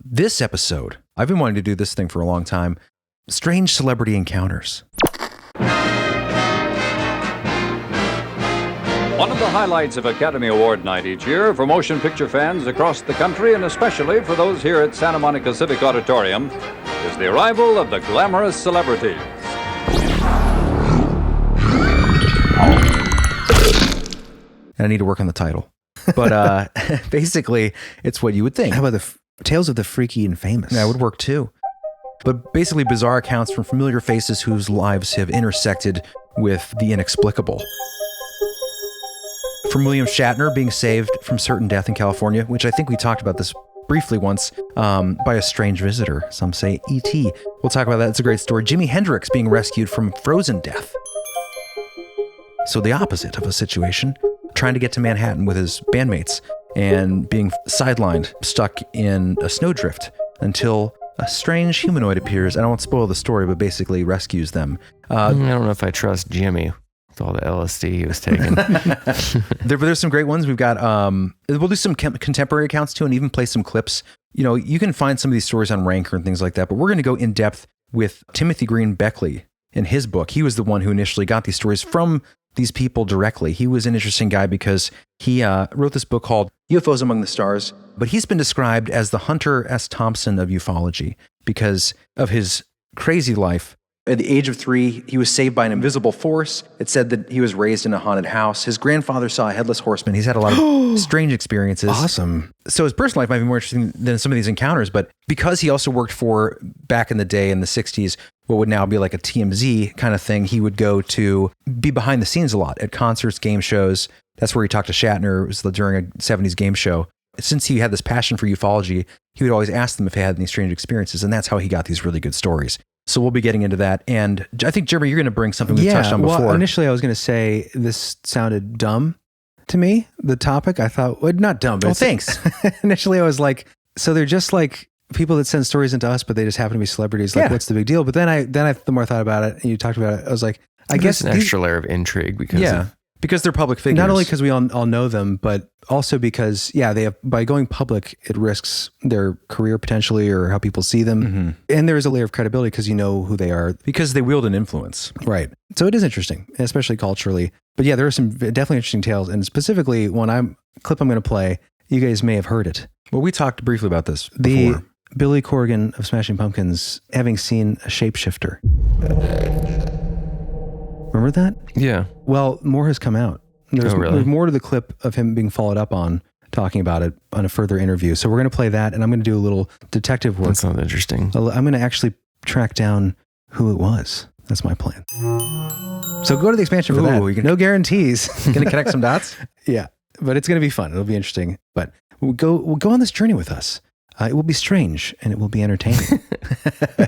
This episode, I've been wanting to do this thing for a long time. Strange celebrity encounters. One of the highlights of Academy Award night each year for motion picture fans across the country, and especially for those here at Santa Monica Civic Auditorium, is the arrival of the glamorous celebrities. And I need to work on the title. But basically, it's what you would think. How about the Tales of the Freaky and Famous? That would work too. But basically bizarre accounts from familiar faces whose lives have intersected with the inexplicable. From William Shatner being saved from certain death in California, which I think we talked about this briefly once, by a strange visitor. Some say E.T. We'll talk about that. It's a great story. Jimi Hendrix being rescued from frozen death. So the opposite of a situation, trying to get to Manhattan with his bandmates and being sidelined, stuck in a snowdrift until a strange humanoid appears. I don't want to spoil the story, but basically rescues them. I don't know if I trust Jimmy with all the LSD he was taking. There's some great ones. We've got, we'll do some contemporary accounts too, and even play some clips. You can find some of these stories on Ranker and things like that, but we're going to go in depth with Timothy Green Beckley in his book. He was the one who initially got these stories from these people directly. He was an interesting guy because he wrote this book called UFOs Among the Stars, but he's been described as the Hunter S. Thompson of ufology because of his crazy life At the age of 3, he was saved by an invisible force. It said that he was raised in a haunted house. His grandfather saw a headless horseman. He's had a lot of strange experiences. Awesome. So his personal life might be more interesting than some of these encounters, but because he also worked for, back in the day in the 60s, what would now be like a TMZ kind of thing, he would go to be behind the scenes a lot at concerts, game shows. That's where he talked to Shatner. It was during a 70s game show. Since he had this passion for ufology, he would always ask them if they had any strange experiences, and that's how he got these really good stories. So we'll be getting into that. And I think, Jeremy, you're going to bring something we touched on before. Well, initially I was going to say this sounded dumb to me, the topic. I thought, well, not dumb, but thanks. Initially I was like, so they're just like people that send stories into us, but they just happen to be celebrities. Like, what's the big deal? But then I the more I thought about it and you talked about it, I was like, I guess an extra layer of intrigue because they're public figures. Not only because we all know them, but also because, they have, by going public, it risks their career potentially or how people see them. Mm-hmm. And there is a layer of credibility because you know who they are. Because they wield an influence. Right. So it is interesting, especially culturally. But yeah, there are some definitely interesting tales. And specifically, clip I'm going to play, you guys may have heard it. Well, we talked briefly about this before. The Billy Corgan of Smashing Pumpkins having seen a shapeshifter. Remember that? Yeah. Well, more has come out. There's more to the clip of him being followed up on, talking about it on a further interview. So we're going to play that, and I'm going to do a little detective work. That sounds interesting. I'm going to actually track down who it was. That's my plan. So go to the expansion for that. No guarantees. Going to connect some dots? Yeah, but it's going to be fun. It'll be interesting. But we'll go on this journey with us. It will be strange, and it will be entertaining.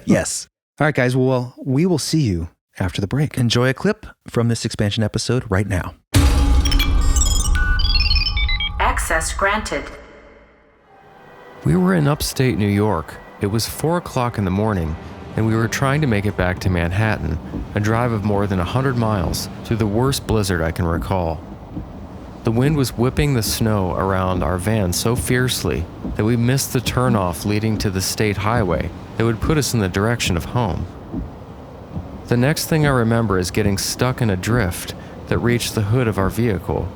Yes. All right, guys. Well, we will see you after the break. Enjoy a clip from this expansion episode right now. Access granted. We were in upstate New York. It was 4 o'clock in the morning, and we were trying to make it back to Manhattan, a drive of more than 100 miles through the worst blizzard I can recall. The wind was whipping the snow around our van so fiercely that we missed the turnoff leading to the state highway that would put us in the direction of home. The next thing I remember is getting stuck in a drift that reached the hood of our vehicle.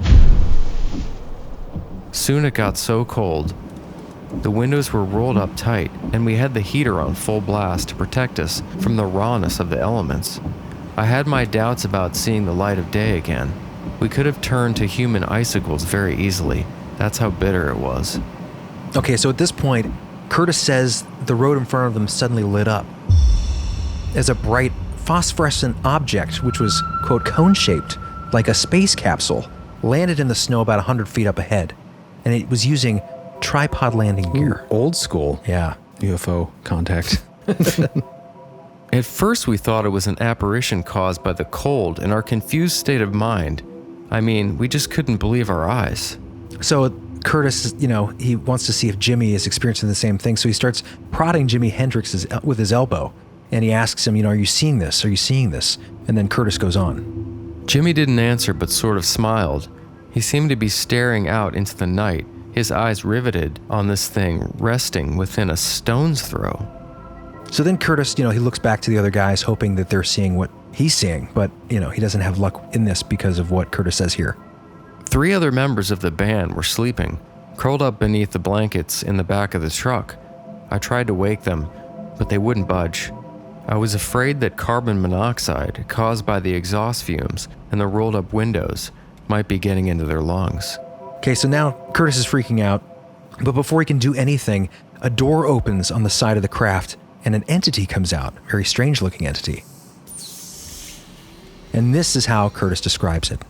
Soon it got so cold. The windows were rolled up tight, and we had the heater on full blast to protect us from the rawness of the elements. I had my doubts about seeing the light of day again. We could have turned to human icicles very easily. That's how bitter it was. Okay, so at this point, Curtis says the road in front of them suddenly lit up as a bright phosphorescent object, which was, quote, cone-shaped, like a space capsule, landed in the snow about 100 feet up ahead. And it was using tripod landing gear. Old school. Yeah. UFO contact. At first, we thought it was an apparition caused by the cold and our confused state of mind. I mean, we just couldn't believe our eyes. So Curtis, he wants to see if Jimmy is experiencing the same thing. So he starts prodding Jimi Hendrix with his elbow. And he asks him, are you seeing this? Are you seeing this? And then Curtis goes on. Jimmy didn't answer, but sort of smiled. He seemed to be staring out into the night, his eyes riveted on this thing resting within a stone's throw. So then Curtis, he looks back to the other guys, hoping that they're seeing what he's seeing. But, he doesn't have luck in this because of what Curtis says here. 3 other members of the band were sleeping, curled up beneath the blankets in the back of the truck. I tried to wake them, but they wouldn't budge. I was afraid that carbon monoxide caused by the exhaust fumes and the rolled up windows might be getting into their lungs. Okay, so now Curtis is freaking out, but before he can do anything, a door opens on the side of the craft and an entity comes out, a very strange looking entity. And this is how Curtis describes it.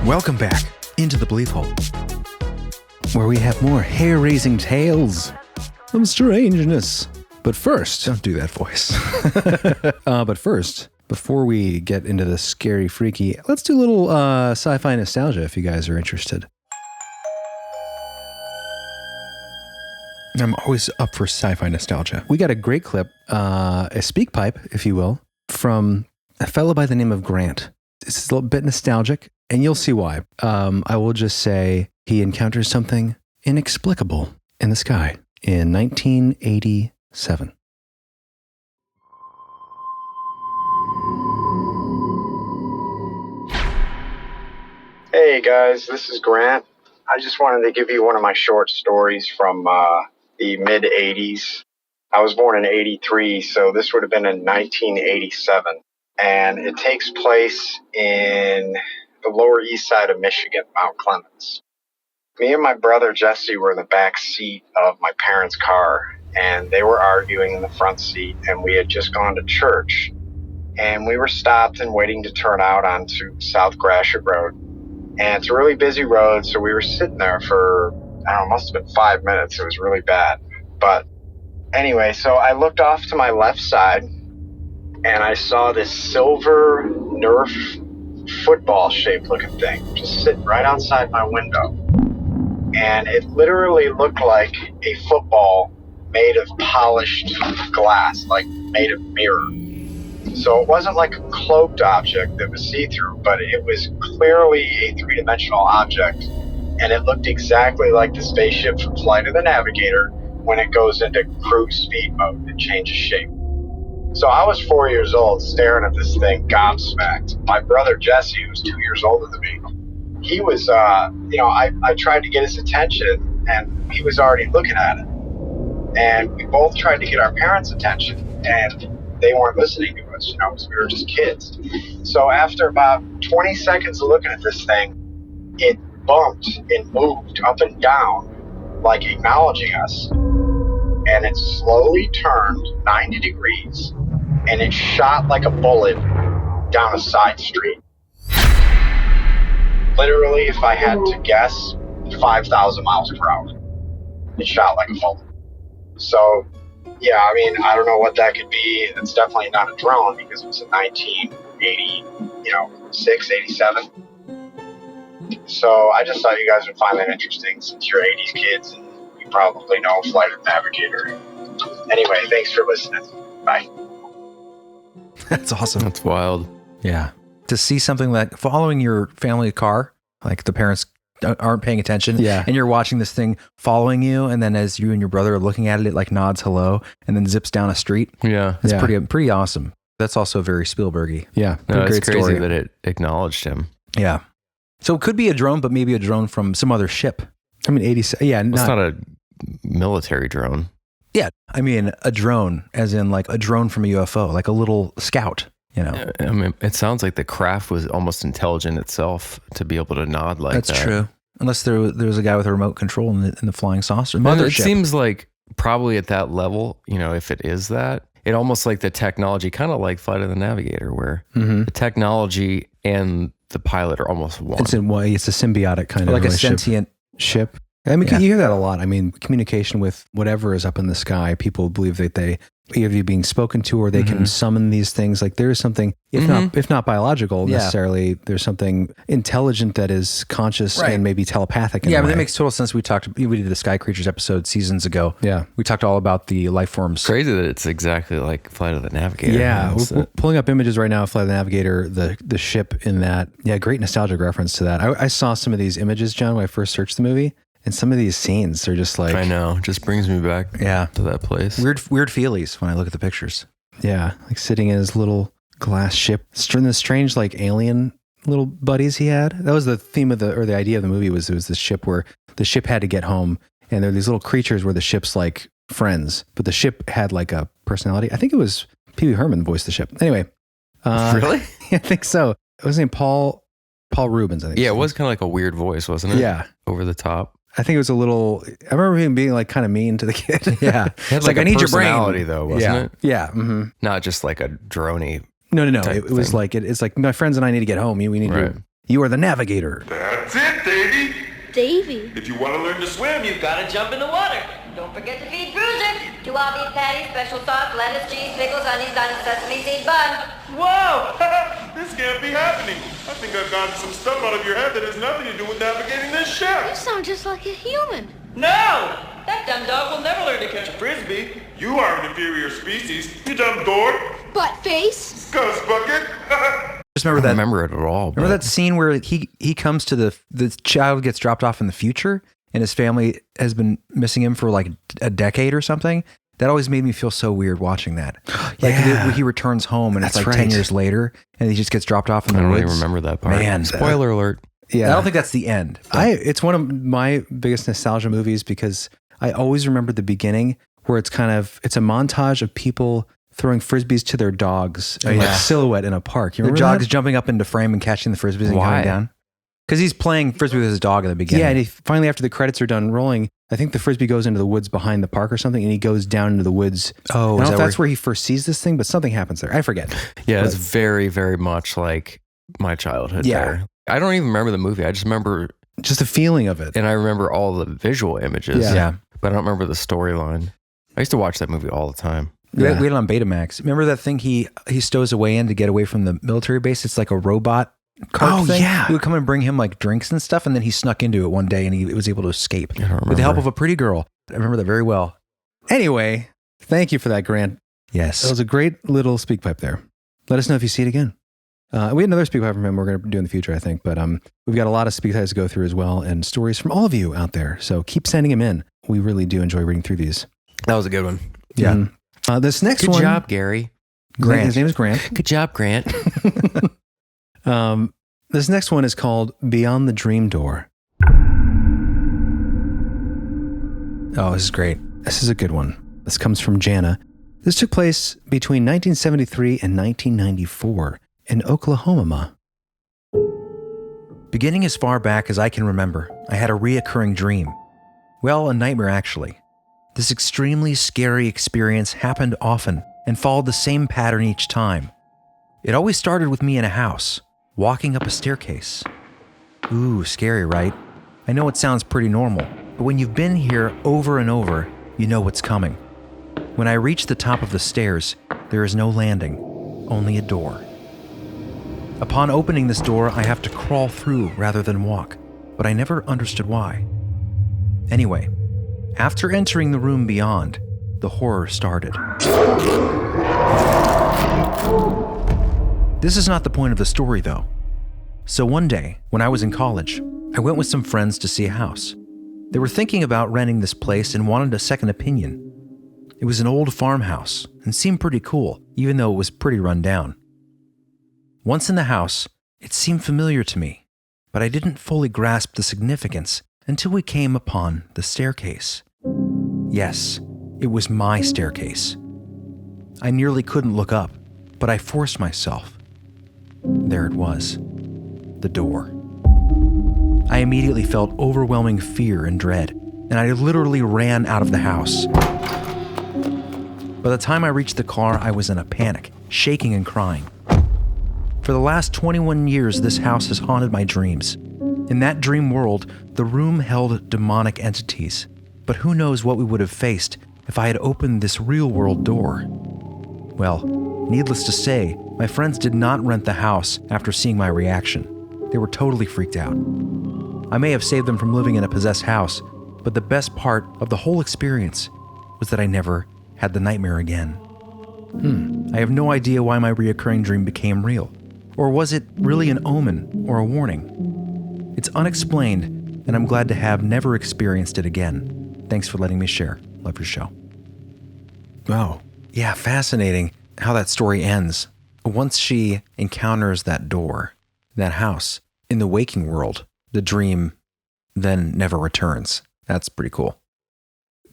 Welcome back into the Belief Hole, where we have more hair-raising tales of strangeness. But first, don't do that voice. But first, before we get into the scary, freaky, let's do a little sci-fi nostalgia if you guys are interested. I'm always up for sci-fi nostalgia. We got a great clip, a speak pipe, if you will, from a fellow by the name of Grant. It's a little bit nostalgic, and you'll see why. I will just say he encounters something inexplicable in the sky in 1987. Hey guys, this is Grant. I just wanted to give you one of my short stories from the mid 80s. I was born in 83, so this would have been in 1987. And it takes place in the Lower East Side of Michigan, Mount Clemens. Me and my brother Jesse were in the back seat of my parents' car, and they were arguing in the front seat, and we had just gone to church. And we were stopped and waiting to turn out onto South Gratiot Road. And it's a really busy road, so we were sitting there for, I don't know, must have been 5 minutes. It was really bad. But anyway, so I looked off to my left side, and I saw this silver Nerf football-shaped looking thing just sitting right outside my window. And it literally looked like a football made of polished glass, like made of mirror. So it wasn't like a cloaked object that was see-through, but it was clearly a three-dimensional object. And it looked exactly like the spaceship from Flight of the Navigator when it goes into cruise speed mode and changes shape. So I was 4 years old staring at this thing gobsmacked. My brother Jesse, who was 2 years older than me, he was, I tried to get his attention, and he was already looking at it. And we both tried to get our parents' attention, and they weren't listening to us, because we were just kids. So after about 20 seconds of looking at this thing, it bumped and moved up and down, like acknowledging us. And it slowly turned 90 degrees, and it shot like a bullet down a side street. Literally, if I had to guess, 5,000 miles per hour. It shot like a bullet. So, yeah, I mean, I don't know what that could be. It's definitely not a drone because it was in 1986, 87. So I just thought you guys would find that interesting since you're 80s kids and you probably know Flight of the Navigator. Anyway, thanks for listening. Bye. That's awesome. That's wild. Yeah. To see something like following your family car, like the parents aren't paying attention, and you're watching this thing following you, and then as you and your brother are looking at it, it like nods hello and then zips down a street. Yeah. It's pretty awesome. That's also very Spielbergy. Yeah. No, it's great crazy story. that it acknowledged him. Yeah. So it could be a drone, but maybe a drone from some other ship. I mean, 87. Yeah. It's not a military drone. Yeah. I mean, a drone, as in like a drone from a UFO, like a little scout. I mean, it sounds like the craft was almost intelligent itself to be able to nod like that. That's true. Unless there was a guy with a remote control in the flying saucer. It seems like probably at that level, if it is that, it almost like the technology, kind of like Flight of the Navigator, where the technology and the pilot are almost one. It's a symbiotic kind of like a sentient ship. I mean, you hear that a lot. I mean, communication with whatever is up in the sky, people believe that they either being spoken to or they can summon these things. Like there is something, if not biological necessarily, there's something intelligent that is conscious and maybe telepathic. Yeah, but that makes total sense. We did the Sky Creatures episode seasons ago. Yeah. We talked all about the life forms. Crazy that it's exactly like Flight of the Navigator. Yeah. We're pulling up images right now of Flight of the Navigator, the ship in that. Yeah, great nostalgic reference to that. I saw some of these images, John, when I first searched the movie. And some of these scenes are just like... I know. Just brings me back to that place. Weird feelies when I look at the pictures. Yeah. Like sitting in his little glass ship. The strange like alien little buddies he had. That was the theme of the idea of the movie was it was this ship where the ship had to get home. And there are these little creatures where the ship's like friends. But the ship had like a personality. I think it was Pee Wee Herman voiced the ship. Anyway. Really? I think so. It was named Paul Rubens, I think. Yeah, it was kind of like a weird voice, wasn't it? Yeah. Over the top. I think it was a little. I remember him being like kind of mean to the kid. Yeah, it's like I need your brain, though, wasn't it? Yeah, not just like a droney. No. It was like it's like my friends and I need to get home. We need to. You are the navigator. That's it, Davy. Davy. If you want to learn to swim, you've got to jump in the water. Don't forget to feed Bruiser. 2 all-beef patties, special sauce, lettuce, cheese, pickles, onions, and sesame seed bun. Whoa! This can't be happening. I think I've gotten some stuff out of your head that has nothing to do with navigating this ship. You sound just like a human. No! That dumb dog will never learn to catch a frisbee. You are an inferior species, you dumb dork. Butt face. Ghost bucket. Just remember that. I don't remember it at all. Remember that scene where he comes to the child gets dropped off in the future and his family has been missing him for like a decade or something? That always made me feel so weird watching that. Like he returns home and it's like 10 years later and he just gets dropped off in the woods. I don't really remember that part. Man, spoiler alert. Yeah. I don't think that's the end. It's one of my biggest nostalgia movies because I always remember the beginning where it's a montage of people throwing frisbees to their dogs in like silhouette in a park. You the remember dog's that? jumping up into frame and catching the frisbees and Why? going down. Because he's playing frisbee with his dog at the beginning. Yeah, and finally after the credits are done rolling, I think the frisbee goes into the woods behind the park or something, and he goes down into the woods. Oh, I don't know if that's where he first sees this thing, but something happens there. I forget. Yeah, it's very, very much like my childhood. Yeah. There. I don't even remember the movie. I just remember just the feeling of it. And I remember all the visual images. Yeah. But I don't remember the storyline. I used to watch that movie all the time. We had it on Betamax. Remember that thing he stows away in to get away from the military base? It's like a robot cart thing. Yeah. He would come and bring him like drinks and stuff, and then he snuck into it one day and he was able to escape with the help of a pretty girl. I remember that very well. Anyway, thank you for that, Grant. Yes. That was a great little speak pipe there. Let us know if you see it again. We had another speak pipe from him we're going to do in the future, I think. But we've got a lot of speak pipes to go through as well and stories from all of you out there. So keep sending them in. We really do enjoy reading through these. That was a good one. Yeah. This next Good one. Good job, Gary. Grant. His name is Grant. Good job, Grant. This next one is called Beyond the Dream Door. Oh, this is great. This is a good one. This comes from Jana. This took place between 1973 and 1994 in Oklahoma. Beginning as far back as I can remember, I had a reoccurring dream. Well, a nightmare actually. This extremely scary experience happened often and followed the same pattern each time. It always started with me in a house, walking up a staircase. Ooh, scary, right? I know it sounds pretty normal, but when you've been here over and over, you know what's coming. When I reach the top of the stairs, there is no landing, only a door. Upon opening this door, I have to crawl through rather than walk, but I never understood why. Anyway, after entering the room beyond, the horror started. This is not the point of the story, though. So one day, when I was in college, I went with some friends to see a house. They were thinking about renting this place and wanted a second opinion. It was an old farmhouse and seemed pretty cool, even though it was pretty run down. Once in the house, it seemed familiar to me, but I didn't fully grasp the significance until we came upon the staircase. Yes, it was my staircase. I nearly couldn't look up, but I forced myself. There it was, the door. I immediately felt overwhelming fear and dread, and I literally ran out of the house. By the time I reached the car, I was in a panic, shaking and crying. For the last 21 years, this house has haunted my dreams. In that dream world, the room held demonic entities, but who knows what we would have faced if I had opened this real-world door. Well, needless to say, my friends did not rent the house after seeing my reaction. They were totally freaked out. I may have saved them from living in a possessed house, but the best part of the whole experience was that I never had the nightmare again. I have no idea why my reoccurring dream became real. Or was it really an omen or a warning? It's unexplained, and I'm glad to have never experienced it again. Thanks for letting me share. Love your show. Wow. Yeah, fascinating how that story ends. Once she encounters that door, that house, in the waking world, the dream then never returns. That's pretty cool.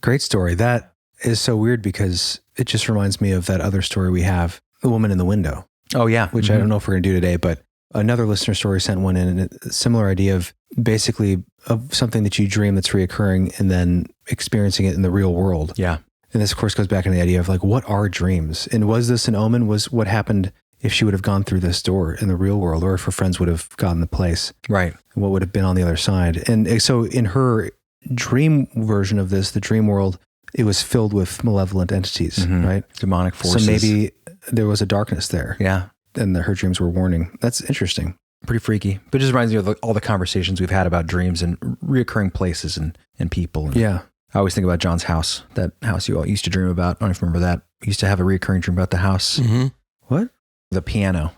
Great story. That is so weird because it just reminds me of that other story we have, The Woman in the Window. Oh, yeah. Which I don't know if we're going to do today, but another listener story sent one in, and a similar idea of basically of something that you dream that's reoccurring and then experiencing it in the real world. Yeah. And this, of course, goes back into the idea of like, what are dreams? And was this an omen? Was what happened if she would have gone through this door in the real world, or if her friends would have gotten the place? Right. What would have been on the other side? And so in her dream version of this, the dream world, it was filled with malevolent entities, right? Demonic forces. So maybe there was a darkness there. Yeah. And her dreams were warning. That's interesting. Pretty freaky. But it just reminds me of all the conversations we've had about dreams and reoccurring places and people. And yeah. I always think about John's house, that house you all used to dream about. I don't know if you remember that. We used to have a reoccurring dream about the house. What? The piano.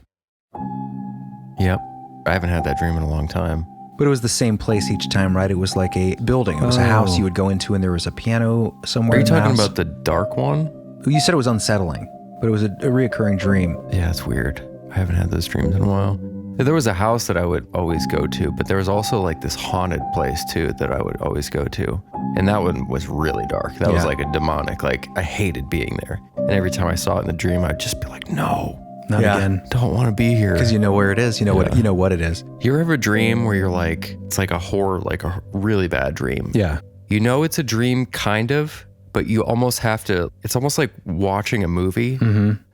Yep. I haven't had that dream in a long time. But it was the same place each time, right? It was like a building. It was a house you would go into, and there was a piano somewhere. Are you in the talking house. about the dark one? You said it was unsettling, but it was a reoccurring dream. Yeah, it's weird. I haven't had those dreams in a while. There was a house that I would always go to, but there was also like this haunted place too that I would always go to. And that one was really dark. That was like a demonic, like I hated being there. And every time I saw it in the dream, I'd just be like, no. Not again. Don't want to be here. Because you know where it is. You know what it is. You ever have a dream where you're like, it's like a horror, like a really bad dream. Yeah. You know it's a dream kind of, but you almost have to, it's almost like watching a movie,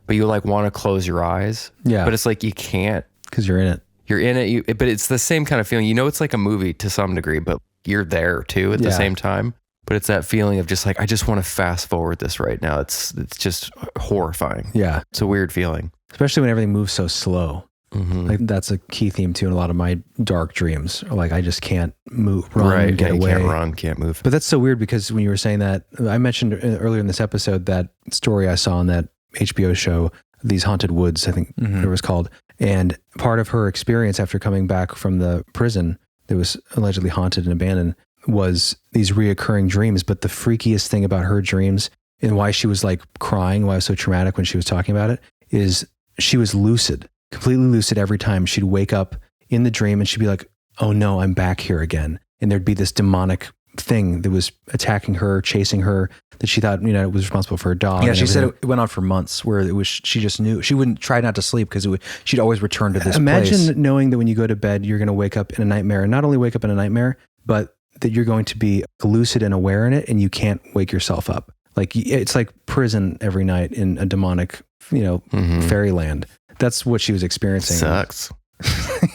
but you like want to close your eyes. Yeah. But it's like you can't. Because you're in it. You're in it, but it's the same kind of feeling. You know it's like a movie to some degree, but you're there too at the same time. But it's that feeling of just like, I just want to fast forward this right now. It's just horrifying. Yeah. It's a weird feeling. Especially when everything moves so slow. Like that's a key theme too in a lot of my dark dreams. Like I just can't move, run, get away. Can't run, can't move. But that's so weird because when you were saying that, I mentioned earlier in this episode that story I saw on that HBO show, These Haunted Woods, I think it was called. And part of her experience after coming back from the prison that was allegedly haunted and abandoned was these reoccurring dreams. But the freakiest thing about her dreams and why she was like crying, why it was so traumatic when she was talking about it, is she was lucid, completely lucid every time. She'd wake up in the dream and she'd be like, oh no, I'm back here again. And there'd be this demonic thing that was attacking her, chasing her, that she thought, was responsible for her dog. Yeah, she said it went on for months where it was, she just knew, she wouldn't try not to sleep because she'd always return to this place. Imagine knowing that when you go to bed, you're going to wake up in a nightmare, and not only wake up in a nightmare, but that you're going to be lucid and aware in it, and you can't wake yourself up. Like it's like prison every night in a demonic, fairyland. That's what she was experiencing. Sucks.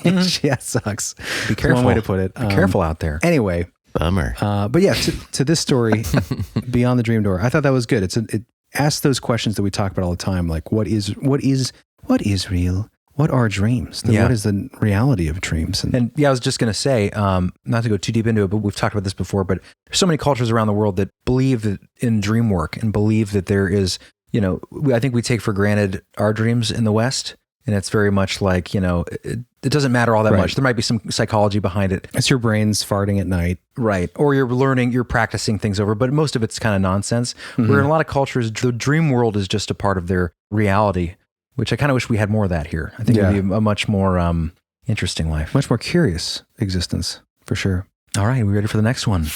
Yeah, it sucks. Be careful. One way to put it. Be careful out there. Anyway. Bummer. But yeah, to this story, Beyond the Dream Door, I thought that was good. It asks those questions that we talk about all the time, like what is real? What are dreams? What is the reality of dreams? And I was just going to say, not to go too deep into it, but we've talked about this before, but there's so many cultures around the world that believe that in dream work and believe that there is, I think we take for granted our dreams in the West. And it's very much like, it doesn't matter all that much. There might be some psychology behind it. It's your brain's farting at night. Right. Or you're practicing things over, but most of it's kind of nonsense. Where in a lot of cultures, the dream world is just a part of their reality, which I kind of wish we had more of that here. I think it would be a much more interesting life. Much more curious existence, for sure. All right. We ready for the next one?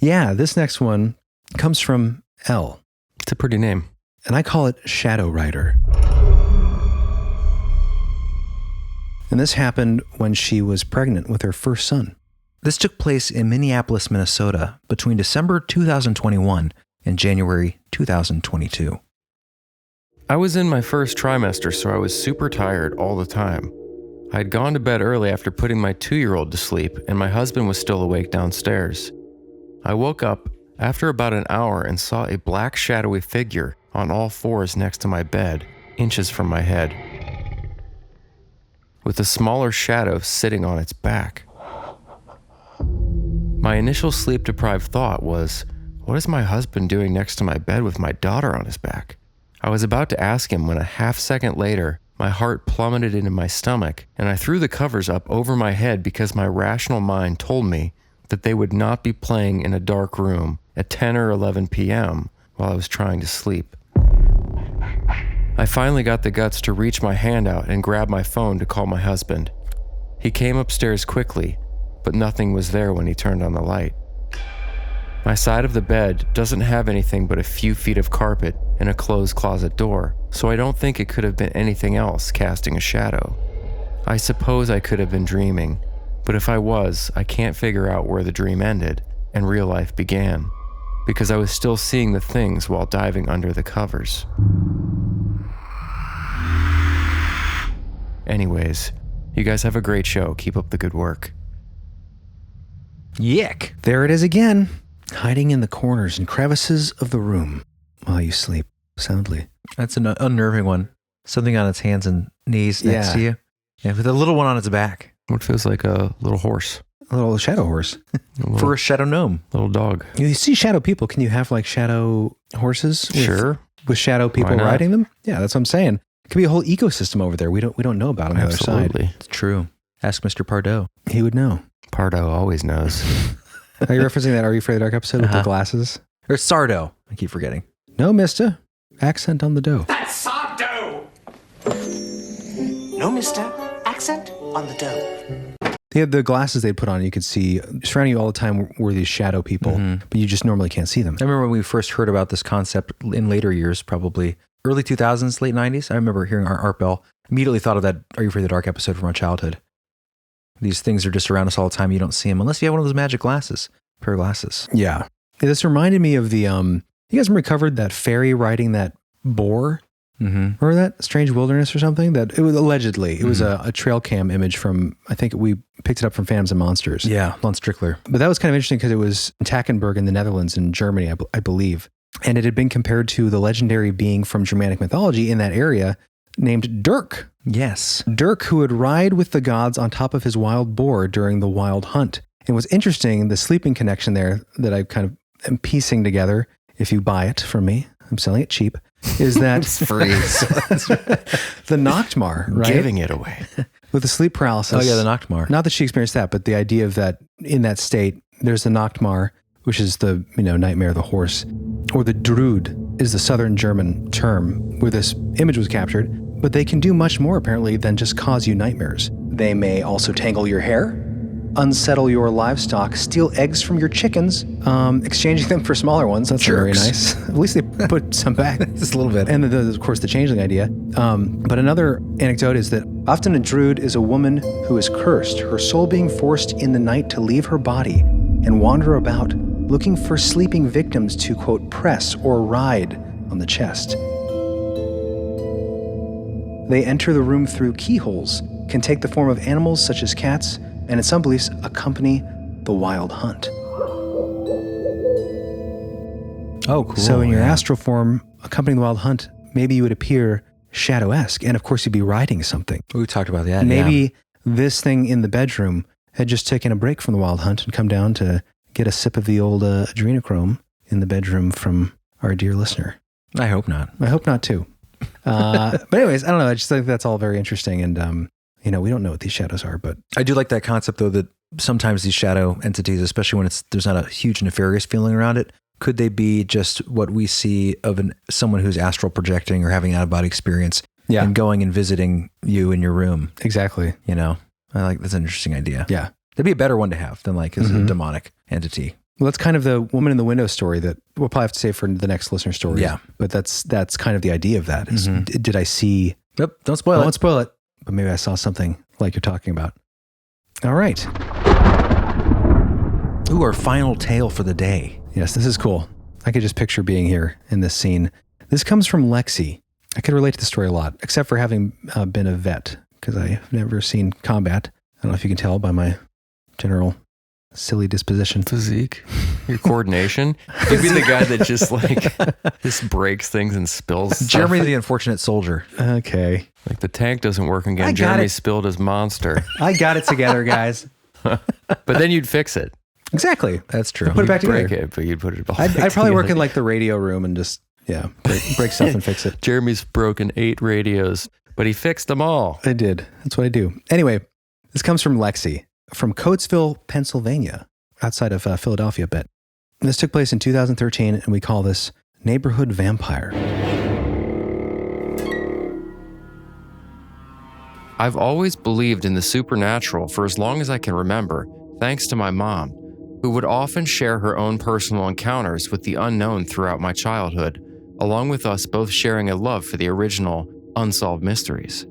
Yeah. This next one comes from L. It's a pretty name. And I call it Shadow Rider. And this happened when she was pregnant with her first son. This took place in Minneapolis, Minnesota, between December 2021 and January 2022. I was in my first trimester, so I was super tired all the time. I had gone to bed early after putting my 2-year-old to sleep, and my husband was still awake downstairs. I woke up after about an hour and saw a black shadowy figure on all fours next to my bed, inches from my head, with a smaller shadow sitting on its back. My initial sleep-deprived thought was, what is my husband doing next to my bed with my daughter on his back? I was about to ask him when a half-second later, my heart plummeted into my stomach, and I threw the covers up over my head because my rational mind told me that they would not be playing in a dark room at 10 or 11 p.m. while I was trying to sleep. I finally got the guts to reach my hand out and grab my phone to call my husband. He came upstairs quickly, but nothing was there when he turned on the light. My side of the bed doesn't have anything but a few feet of carpet and a closed closet door, so I don't think it could have been anything else casting a shadow. I suppose I could have been dreaming, but if I was, I can't figure out where the dream ended and real life began, because I was still seeing the things while diving under the covers. Anyways, you guys have a great show. Keep up the good work. Yick. There it is again, hiding in the corners and crevices of the room while you sleep soundly. That's an unnerving one. Something on its hands and knees next to you. Yeah, with a little one on its back. What feels like a little horse? A little shadow horse. For a shadow gnome. Little dog. You see shadow people. Can you have like shadow horses? Sure. With shadow people riding them? Yeah, that's what I'm saying. It could be a whole ecosystem over there. We don't know about on the other side. It's true. Ask Mr. Pardo. He would know. Pardo always knows. Are you referencing that Are You Afraid of the Dark episode with the glasses? Or Sardo. I keep forgetting. No, mister. Accent on the dough. That's sourdough! No, mister. accent on the dough. They had the glasses they'd put on, you could see surrounding you all the time were these shadow people, but you just normally can't see them. I remember when we first heard about this concept in later years, probably early 2000s, late 90s. I remember hearing Art Bell. Immediately thought of that Are You Afraid of the Dark episode from our childhood. These things are just around us all the time. You don't see them unless you have one of those magic glasses, pair of glasses. Yeah. This reminded me of the, you guys recovered that ferry riding that boar? Remember that? Strange Wilderness or something? That it was allegedly, it was a trail cam image from, I think we picked it up from Phantoms and Monsters. Yeah, Lon Strickler. But that was kind of interesting because it was in Tackenburg in the Netherlands in Germany, I believe. And it had been compared to the legendary being from Germanic mythology in that area named Dirk. Yes. Dirk, who would ride with the gods on top of his wild boar during the wild hunt. And what's interesting, the sleeping connection there that I kind of am piecing together, if you buy it from me, I'm selling it cheap, is that It's free. the Nachtmar, right? Giving it away. With the sleep paralysis. Oh yeah, the Nachtmar. Not that she experienced that, but the idea of that in that state, there's the Nachtmar, which is the, nightmare of the horse, or the Druid is the southern German term where this image was captured, but they can do much more apparently than just cause you nightmares. They may also tangle your hair, unsettle your livestock, steal eggs from your chickens, exchanging them for smaller ones. That's very nice. At least they put some back. Just a little bit. And of course, the changeling idea. But another anecdote is that often a druid is a woman who is cursed, her soul being forced in the night to leave her body and wander about, looking for sleeping victims to, quote, press or ride on the chest. They enter the room through keyholes, can take the form of animals such as cats, and in some beliefs accompany the wild hunt. Oh, cool. So in your astral form, accompanying the wild hunt, maybe you would appear shadow-esque, and of course you'd be riding something. We talked about that. Maybe this thing in the bedroom had just taken a break from the wild hunt and come down to get a sip of the old adrenochrome in the bedroom from our dear listener. I hope not. I hope not too. But anyways, I don't know. I just think that's all very interesting. And, we don't know what these shadows are, but I do like that concept though, that sometimes these shadow entities, especially when there's not a huge nefarious feeling around it, could they be just what we see of someone who's astral projecting or having an out-of-body experience and going and visiting you in your room? Exactly. That's an interesting idea. Yeah. That'd be a better one to have than as a demonic entity. Well, that's kind of the woman in the window story that we'll probably have to save for the next listener story. Yeah. But that's kind of the idea of that is, did I see... Yep, don't spoil it. I won't spoil it, but maybe I saw something like you're talking about. All right. Ooh, our final tale for the day. Yes, this is cool. I could just picture being here in this scene. This comes from Lexi. I could relate to the story a lot, except for having been a vet, because I've never seen combat. I don't know if you can tell by my general silly disposition. Physique. Your coordination. You'd be the guy that just breaks things and spills stuff. Jeremy the unfortunate soldier. Okay. Like the tank doesn't work again. Jeremy spilled his monster. I got it together, guys. But then you'd fix it. Exactly. That's true. Put it back together. Break it, but you'd put it behind. I'd probably work in the radio room and just, break stuff and fix it. Jeremy's broken 8 radios, but he fixed them all. I did. That's what I do. Anyway, this comes from Lexi, from Coatesville, Pennsylvania, outside of Philadelphia a bit. This took place in 2013, and we call this Neighborhood Vampire. I've always believed in the supernatural for as long as I can remember, thanks to my mom, who would often share her own personal encounters with the unknown throughout my childhood, along with us both sharing a love for the original unsolved mysteries.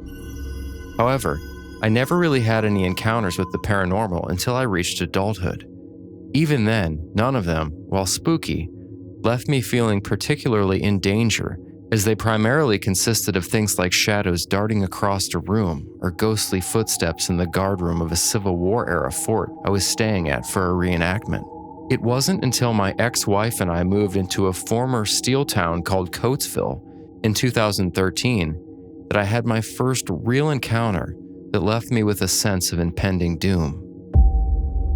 However, I never really had any encounters with the paranormal until I reached adulthood. Even then, none of them, while spooky, left me feeling particularly in danger, as they primarily consisted of things like shadows darting across a room or ghostly footsteps in the guardroom of a Civil War-era fort I was staying at for a reenactment. It wasn't until my ex-wife and I moved into a former steel town called Coatesville in 2013 that I had my first real encounter that left me with a sense of impending doom.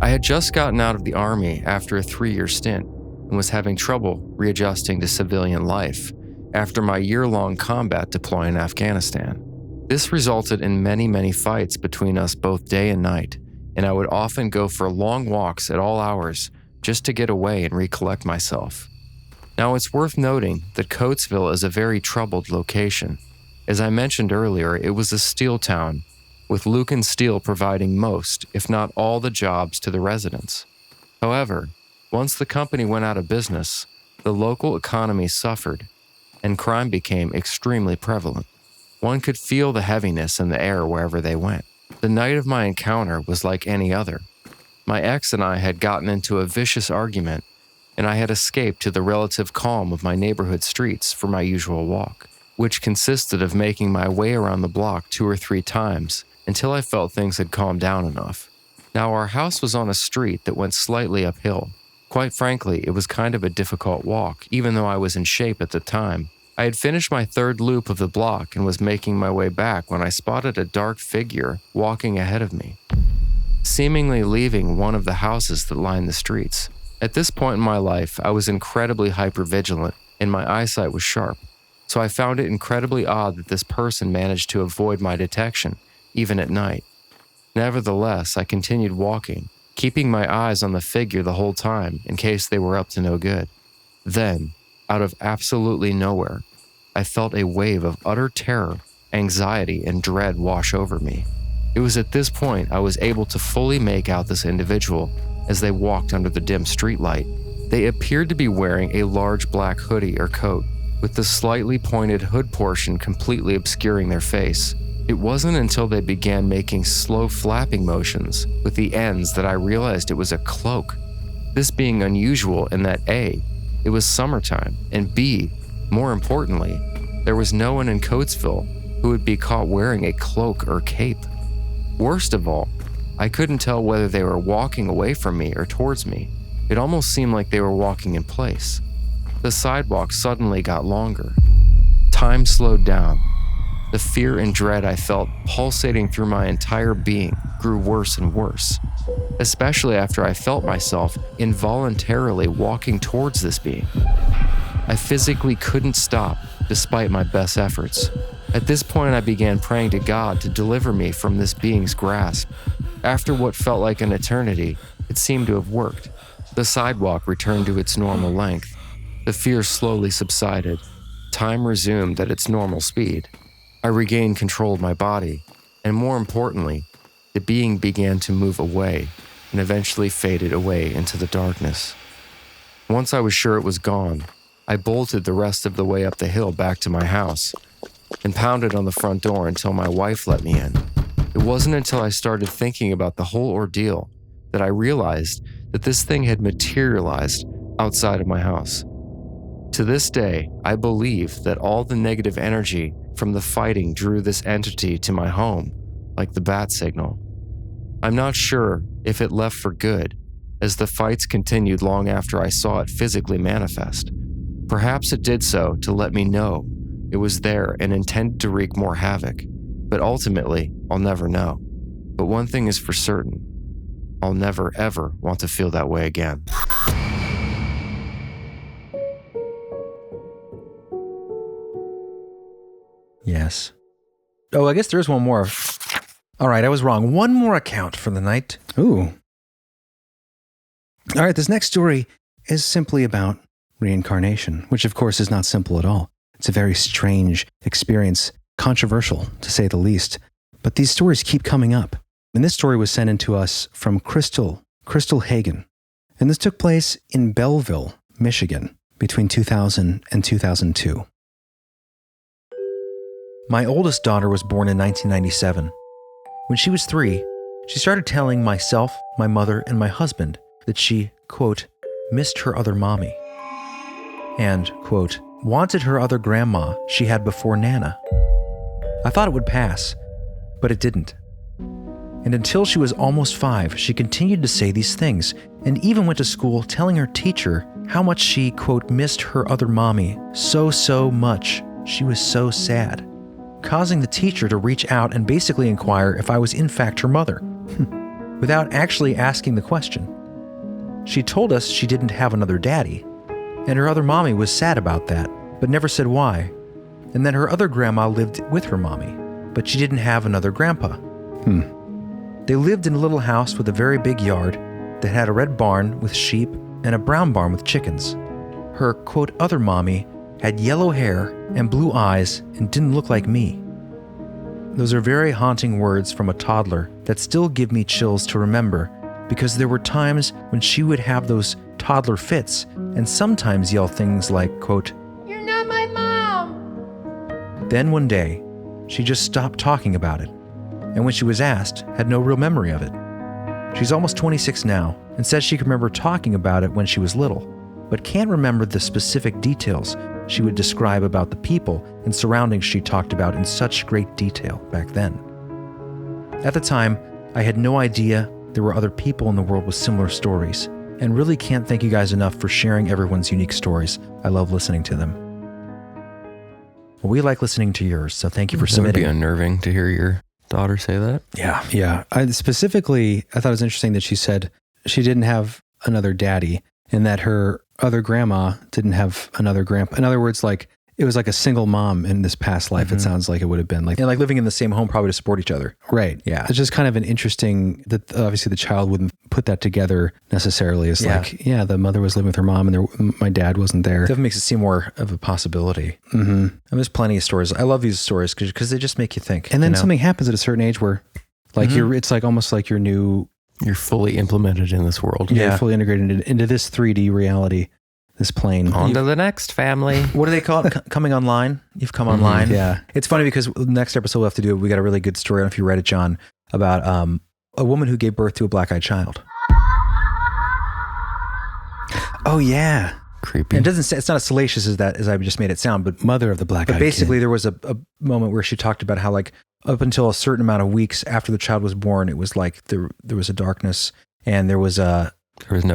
I had just gotten out of the Army after a 3-year stint and was having trouble readjusting to civilian life after my year-long combat deploy in Afghanistan. This resulted in many fights between us both day and night, and I would often go for long walks at all hours just to get away and recollect myself. Now, it's worth noting that Coatesville is a very troubled location. As I mentioned earlier, it was a steel town, with Lucan Steel providing most, if not all, the jobs to the residents. However, once the company went out of business, the local economy suffered, and crime became extremely prevalent. One could feel the heaviness in the air wherever they went. The night of my encounter was like any other. My ex and I had gotten into a vicious argument, and I had escaped to the relative calm of my neighborhood streets for my usual walk, which consisted of making my way around the block 2 or 3 times until I felt things had calmed down enough. Now, our house was on a street that went slightly uphill. Quite frankly, it was kind of a difficult walk, even though I was in shape at the time. I had finished my 3rd loop of the block and was making my way back when I spotted a dark figure walking ahead of me, seemingly leaving one of the houses that lined the streets. At this point in my life, I was incredibly hypervigilant and my eyesight was sharp, so I found it incredibly odd that this person managed to avoid my detection, even at night. Nevertheless, I continued walking, keeping my eyes on the figure the whole time in case they were up to no good. Then, out of absolutely nowhere, I felt a wave of utter terror, anxiety, and dread wash over me. It was at this point I was able to fully make out this individual as they walked under the dim streetlight. They appeared to be wearing a large black hoodie or coat, with the slightly pointed hood portion completely obscuring their face. It wasn't until they began making slow flapping motions with the ends that I realized it was a cloak. This being unusual in that A, it was summertime, and B, more importantly, there was no one in Coatesville who would be caught wearing a cloak or cape. Worst of all, I couldn't tell whether they were walking away from me or towards me. It almost seemed like they were walking in place. The sidewalk suddenly got longer. Time slowed down. The fear and dread I felt pulsating through my entire being grew worse and worse, especially after I felt myself involuntarily walking towards this being. I physically couldn't stop despite my best efforts. At this point, I began praying to God to deliver me from this being's grasp. After what felt like an eternity, it seemed to have worked. The sidewalk returned to its normal length. The fear slowly subsided. Time resumed at its normal speed. I regained control of my body, and more importantly, the being began to move away and eventually faded away into the darkness. Once I was sure it was gone, I bolted the rest of the way up the hill back to my house and pounded on the front door until my wife let me in. It wasn't until I started thinking about the whole ordeal that I realized that this thing had materialized outside of my house. To this day, I believe that all the negative energy from the fighting drew this entity to my home, like the bat signal. I'm not sure if it left for good, as the fights continued long after I saw it physically manifest. Perhaps it did so to let me know it was there and intended to wreak more havoc, but ultimately, I'll never know. But one thing is for certain, I'll never ever want to feel that way again. Yes. Oh, I guess there's one more. All right, I was wrong. One more account for the night. Ooh. All right, this next story is simply about reincarnation, which of course is not simple at all. It's a very strange experience, controversial to say the least. But these stories keep coming up. And this story was sent in to us from Crystal Hagen. And this took place in Belleville, Michigan, between 2000 and 2002. My oldest daughter was born in 1997. When she was 3, she started telling myself, my mother, and my husband that she, quote, missed her other mommy, and, quote, wanted her other grandma she had before Nana. I thought it would pass, but it didn't. And until she was almost 5, she continued to say these things, and even went to school telling her teacher how much she, quote, missed her other mommy so much. She was so sad, causing the teacher to reach out and basically inquire if I was in fact her mother, without actually asking the question. She told us she didn't have another daddy, and her other mommy was sad about that, but never said why, and then her other grandma lived with her mommy, but she didn't have another grandpa. They lived in a little house with a very big yard that had a red barn with sheep and a brown barn with chickens. Her, quote, other mommy had yellow hair and blue eyes and didn't look like me. Those are very haunting words from a toddler that still give me chills to remember, because there were times when she would have those toddler fits and sometimes yell things like, quote, "You're not my mom." Then one day, she just stopped talking about it, and when she was asked, had no real memory of it. She's almost 26 now and says she can remember talking about it when she was little, but can't remember the specific details she would describe about the people and surroundings she talked about in such great detail back then. At the time, I had no idea there were other people in the world with similar stories, and really can't thank you guys enough for sharing everyone's unique stories. I love listening to them. Well, we like listening to yours, so thank you for submitting. It would be unnerving to hear your daughter say that. Yeah. I thought it was interesting that she said she didn't have another daddy and that her other grandma didn't have another grandpa. In other words, like, it was like a single mom in this past life. It sounds like it would have been like, and like living in the same home probably to support each other. Right. Yeah. It's just kind of an interesting that obviously the child wouldn't put that together necessarily as like, yeah, the mother was living with her mom and my dad wasn't there. Definitely makes it seem more of a possibility. And there's plenty of stories. I love these stories because they just make you think. And then something happens at a certain age where like it's like almost like you're fully implemented in this world. Yeah. You're fully integrated into this 3D reality. This plane. On to the next family. What do they call it? Coming online? You've come online? Yeah. It's funny because the next episode we'll have to do, we got a really good story, I don't know if you read it, John, about a woman who gave birth to a black-eyed child. Oh, yeah. Creepy. And it doesn't say, it's not as salacious as I just made it sound, but mother of the black-eyed But basically kid. There was a moment where she talked about how like up until a certain amount of weeks after the child was born, it was like there was a darkness and there was no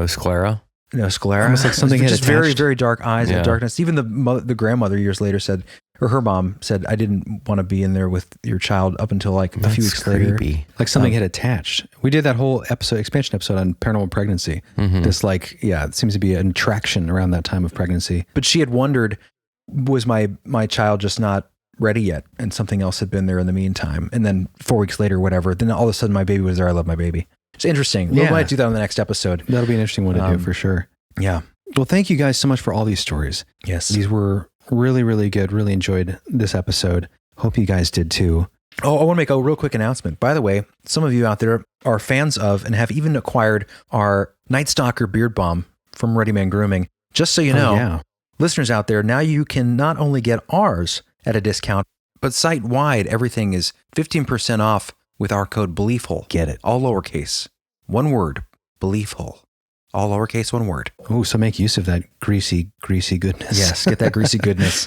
sclera. No sclera. Almost like something had just attached. very, very dark eyes Yeah. of darkness. Even the grandmother years later said, or her mom said, I didn't want to be in there with your child up until like a few weeks later. Like something had attached. We did that whole expansion episode on paranormal pregnancy. This like, it seems to be an attraction around that time of pregnancy. But she had wondered, was my child just not ready yet? And something else had been there in the meantime. And then 4 weeks later, whatever, then all of a sudden my baby was there. I love my baby. It's interesting. We might do that on the next episode. That'll be an interesting one to do for sure. Yeah. Well, thank you guys so much for all these stories. Yes. These were really, really good. Really enjoyed this episode. Hope you guys did too. Oh, I want to make a real quick announcement. By the way, some of you out there are fans of and have even acquired our Night Stalker beard balm from Ready Man Grooming. Just so you know, listeners out there, now you can not only get ours at a discount, but site-wide, everything is 15% off with our code BeliefHole. Get it. All lowercase. One word. BeliefHole. All lowercase, one word. Oh, so make use of that greasy goodness. Yes, get that greasy goodness.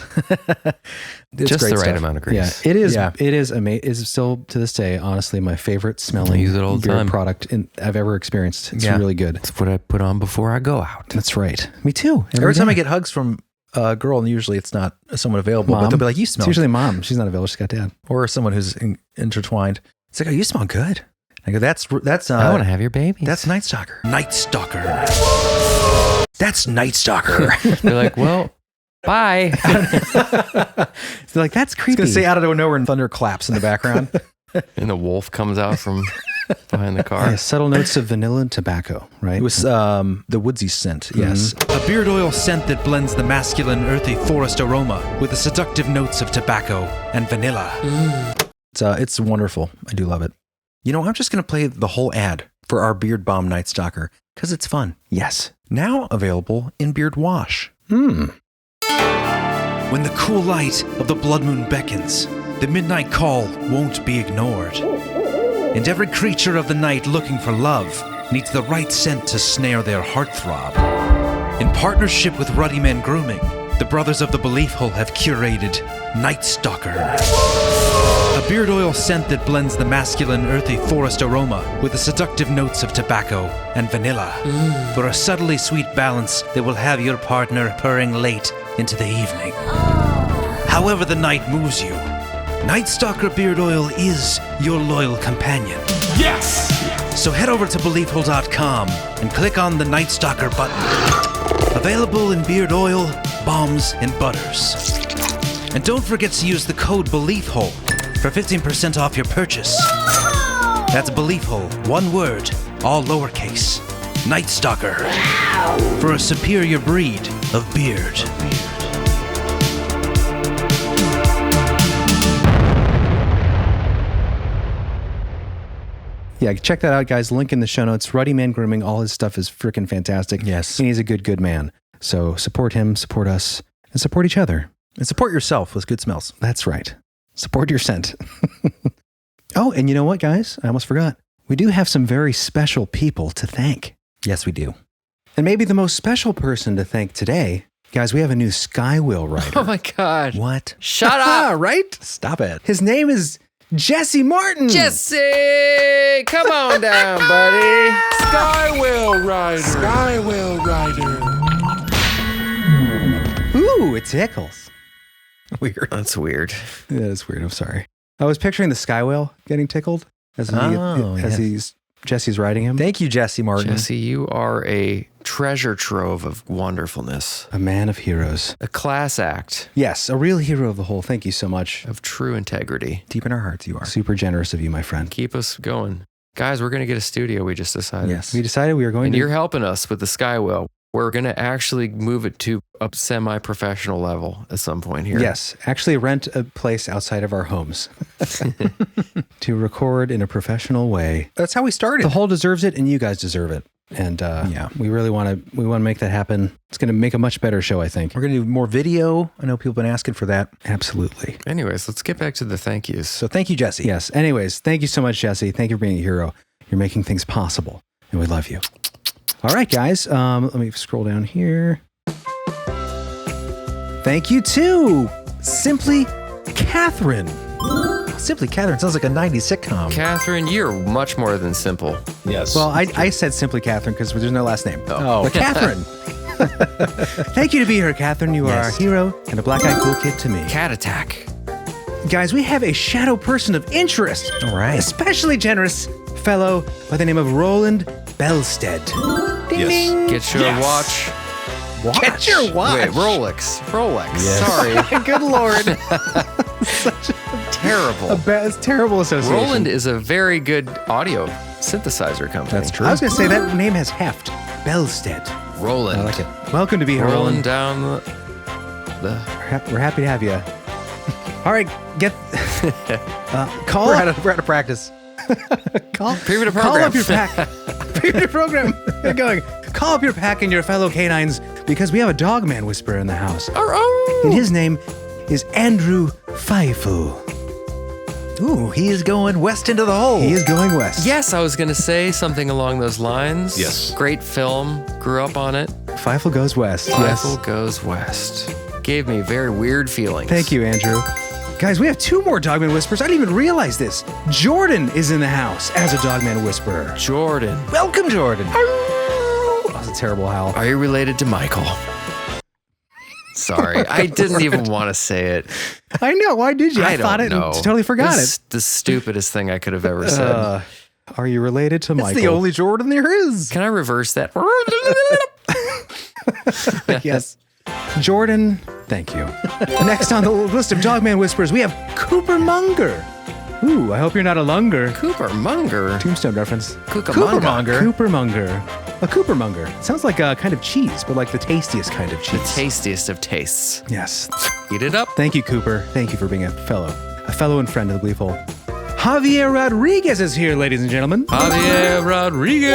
Just the right amount of grease. Yeah, it is. Yeah. It is amazing. It's still to this day, honestly, my favorite smelling beard product I've ever experienced. It's really good. It's what I put on before I go out. That's right. Me too. Every time I get hugs from a girl, and usually it's not someone available, but they'll be like, "You smell." It's usually mom. She's not available. She's got dad, or someone who's intertwined. It's like, "Oh, you smell good." I go, that's. I want to have your baby. That's Night Stalker. Night Stalker. That's Night Stalker. They're like, well, bye. They're like, that's creepy. It's gonna say out of nowhere, and thunder claps in the background, and the wolf comes out from behind the car. Yeah, subtle notes of vanilla and tobacco. Right. It was the woodsy scent. Yes, a beard oil scent that blends the masculine, earthy forest aroma with the seductive notes of tobacco and vanilla. It's wonderful. I do love it. You know, I'm just going to play the whole ad for our Beard Balm Night Stalker because it's fun. Yes. Now available in Beard Wash. When the cool light of the blood moon beckons, the midnight call won't be ignored. And every creature of the night looking for love needs the right scent to snare their heartthrob. In partnership with Ruddy Men Grooming, the brothers of the Belief Hole have curated Night Stalker. A beard oil scent that blends the masculine, earthy forest aroma with the seductive notes of tobacco and vanilla for a subtly sweet balance that will have your partner purring late into the evening. However the night moves you, Night Stalker beard oil is your loyal companion. Yes! So head over to BeliefHole.com and click on the Night Stalker button. Available in beard oil, balms, and butters. And don't forget to use the code BeliefHole for 15% off your purchase. That's BeliefHole, one word, all lowercase. Night Stalker, for a superior breed of beard. Yeah, check that out, guys. Link in the show notes. Ruddy Man Grooming. All his stuff is freaking fantastic. Yes. And he's a good man. So support him, support us, and support each other. And support yourself with good smells. That's right. Support your scent. Oh, and you know what, guys? I almost forgot. We do have some very special people to thank. Yes, we do. And maybe the most special person to thank today, guys, we have a new Skywheel rider. Oh my God. What? Shut up. Right? Stop it. His name is Jesse Martin. Jesse, come on down, buddy. Skywheel Rider. Skywheel Rider. Ooh, it tickles. Weird. That's weird. Yeah, it's weird. I'm sorry. I was picturing the Skywhale getting tickled as he's Jesse's riding him. Thank you, Jesse Martin. Jesse, you are a treasure trove of wonderfulness. A man of heroes. A class act. Yes, a real hero of the whole. Thank you so much. Of true integrity. Deep in our hearts, you are. Super generous of you, my friend. Keep us going. Guys, we're going to get a studio, we just decided. Yes. We decided we were going and you're helping us with the Skywheel. We're going to actually move it to a semi-professional level at some point here. Yes, actually rent a place outside of our homes to record in a professional way. That's how we started. The whole deserves it, and you guys deserve it. And we really want to make that happen. It's going to make a much better show, I think. We're going to do more video. I know people have been asking for that. Absolutely. Anyways, let's get back to the thank yous. So thank you, Jesse. Yes. Anyways, thank you so much, Jesse. Thank you for being a hero. You're making things possible, and we love you. All right, guys. Let me scroll down here. Thank you to Simply Catherine. Simply Catherine sounds like a 90s sitcom. Catherine, you're much more than simple. Yes. Well, I said Simply Catherine because there's no last name. Oh. But Catherine. Thank you to be here, Catherine. You are our hero and a black-eyed cool kid to me. Cat attack. Guys, we have a shadow person of interest. All right. Especially generous fellow by the name of Roland Belstead. Ding, ding. Get your watch. Get your watch. Wait, Rolex. Yes. Sorry. Good Lord. Such a terrible. It's terrible association. Roland is a very good audio synthesizer company. That's true. I was going to say that name has heft. Belstead. Roland. I like it. Welcome to be here, Rolling Roland. down the... We're happy to have you. All right, get call. We're out of practice. Call Preview program. Call up your pack. Preview program. Get going. Call up your pack and your fellow canines because we have a dogman whisperer in the house. And his name is Andrew Feifel. Ooh, he is going west into the hole. He is going west. Yes, I was going to say something along those lines. Yes. Great film. Grew up on it. Feifel goes west. Feifel goes west. Gave me very weird feelings. Thank you, Andrew. Guys, we have two more Dogman Whisperers. I didn't even realize this. Jordan is in the house as a Dogman Whisperer. Jordan. Welcome, Jordan. That was a terrible howl. Are you related to Michael? Sorry, I didn't even want to say it. I know. Why did you? I thought don't it know. and totally forgot It's the stupidest thing I could have ever said. Are you related to Michael? It's the only Jordan there is. Can I reverse that? Yes. Jordan, thank you. Next on the list of Dogman Whisperers, we have Cooper Munger. Ooh, I hope you're not a lunger. Cooper Munger? Tombstone reference. Cooper Munger. Cooper Munger. A Cooper Munger. Sounds like a kind of cheese, but like the tastiest kind of cheese. The tastiest of tastes. Yes. Eat it up. Thank you, Cooper. Thank you for being a fellow and friend of the Belief Hole. Javier Rodriguez is here, ladies and gentlemen. Javier Rodriguez.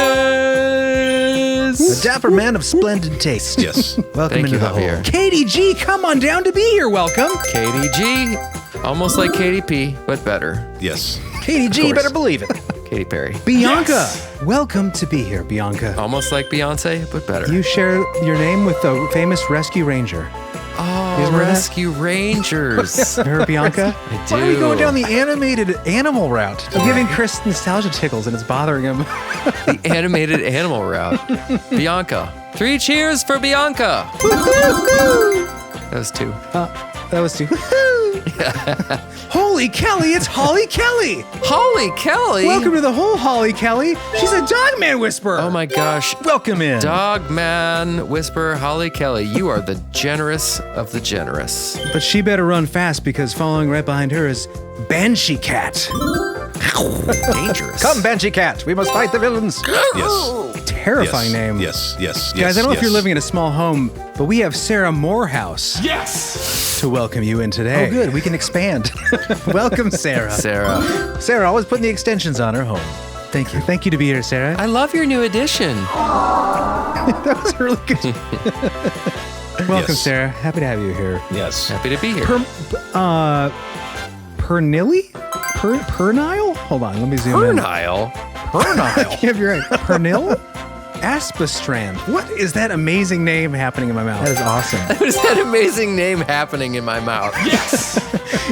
A dapper man of splendid taste. Yes. Welcome Thank into you, the Javier. hole. Katie G, come on down to be here. Welcome. Katie G. Almost like Katy P, but better. Yes. Katie G, course. better believe it. Katy Perry. Bianca, welcome to be here, Bianca. Almost like Beyonce, but better. You share your name with the famous Rescue Ranger. Oh, Rescue Rangers. Remember Bianca? I do. Why are you going down the animated animal route? I'm giving Chris nostalgia tickles and it's bothering him. The animated animal route. Bianca. 3 cheers for Bianca. That was 2. That was 2. Holy Kelly, it's Holly Kelly. Holly Kelly. Welcome to the whole Holly Kelly. She's a Dogman Whisperer. Oh my gosh. Welcome in. Dogman Whisperer Holly Kelly. You are the generous of the generous. But she better run fast because following right behind her is Banshee Cat. Dangerous. Come, Banshee Cat. We must fight the villains. Yes. Terrifying name. Yes. Guys, I don't know if you're living in a small home, but we have Sarah Morehouse. Yes. To welcome you in today. Oh, good. We can expand. Welcome, Sarah. Sarah. Sarah always putting the extensions on her home. Thank you. Thank you to be here, Sarah. I love your new addition. That was really good. Welcome, Sarah. Happy to have you here. Yes. Happy to be here. Pernille? Pernile? Hold on, let me zoom in. Pernile? Yeah, you're right. Pernille? Aspastrand. What is that amazing name happening in my mouth? That is awesome. What is that amazing name happening in my mouth? Yes.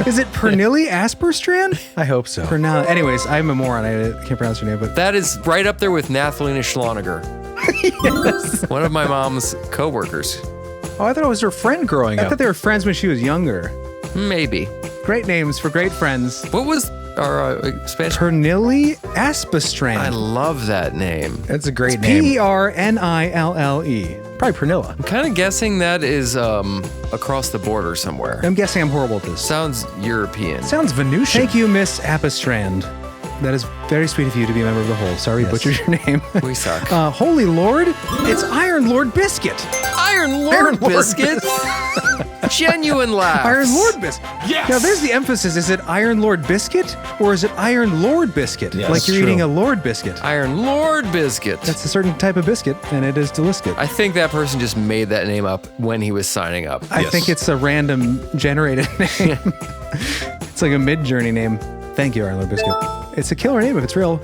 Is it Pernille Aspastrand? I hope so. Pernille. Anyways, I'm a moron. I can't pronounce her name, but That is right up there with Nathalina Schloniger. yes. One of my mom's co-workers. Oh, I thought it was her friend growing up. I thought they were friends when she was younger. Maybe. Great names for great friends. What was our Spanish? Pernille Aspastrand. I love that name. That's a great name. Pernille. Probably Pernilla. I'm kind of guessing that is across the border somewhere. I'm guessing I'm horrible at this. Sounds European. Sounds Venusian. Thank you, Miss Appastrand. That is very sweet of you to be a member of the whole. Sorry, butchered your name. We suck. Holy Lord, it's Iron Lord Biscuit. Iron Lord Biscuit? Genuine laughs. Iron Lord Biscuit. Yes. Now, there's the emphasis. Is it Iron Lord Biscuit or is it Iron Lord Biscuit? Yes, like you're true. eating a Lord Biscuit. Iron Lord Biscuit. That's a certain type of biscuit, and it is deliscuit. I think that person just made that name up when he was signing up. I think it's a random generated name. It's like a mid-journey name. Thank you, Iron Lord Biscuit. It's a killer name if it's real.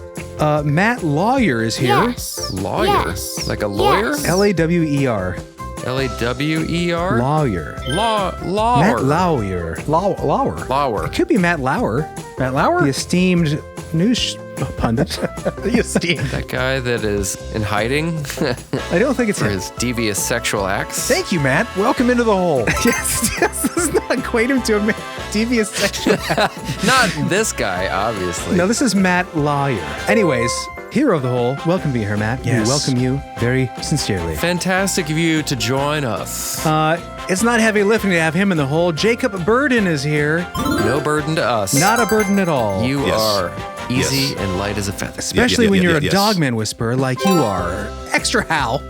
Matt Lawyer is here. Yes. Lawyer? Yes. Like a lawyer? Yes. L-A-W-E-R. L-A-W-E-R? Lawyer. Lawyer. Matt Lauer. Lauer. It could be Matt Lauer. Matt Lauer? The esteemed news pundit. The esteemed. That guy that is in hiding I don't think it's for him. his devious sexual acts. Thank you, Matt. Welcome into the hole. yes, this does not equate him to a devious sexual act. Not this guy, obviously. No, this is Matt Lawyer. Anyways, hero of the hole, welcome to be here, Matt. Yes. We welcome you very sincerely. Fantastic of you to join us. It's not heavy lifting to have him in the hole. Jacob Burden is here. No burden to us. Not a burden at all. You are easy and light as a feather. Especially when you're a Dogman whisperer like you are. Extra howl.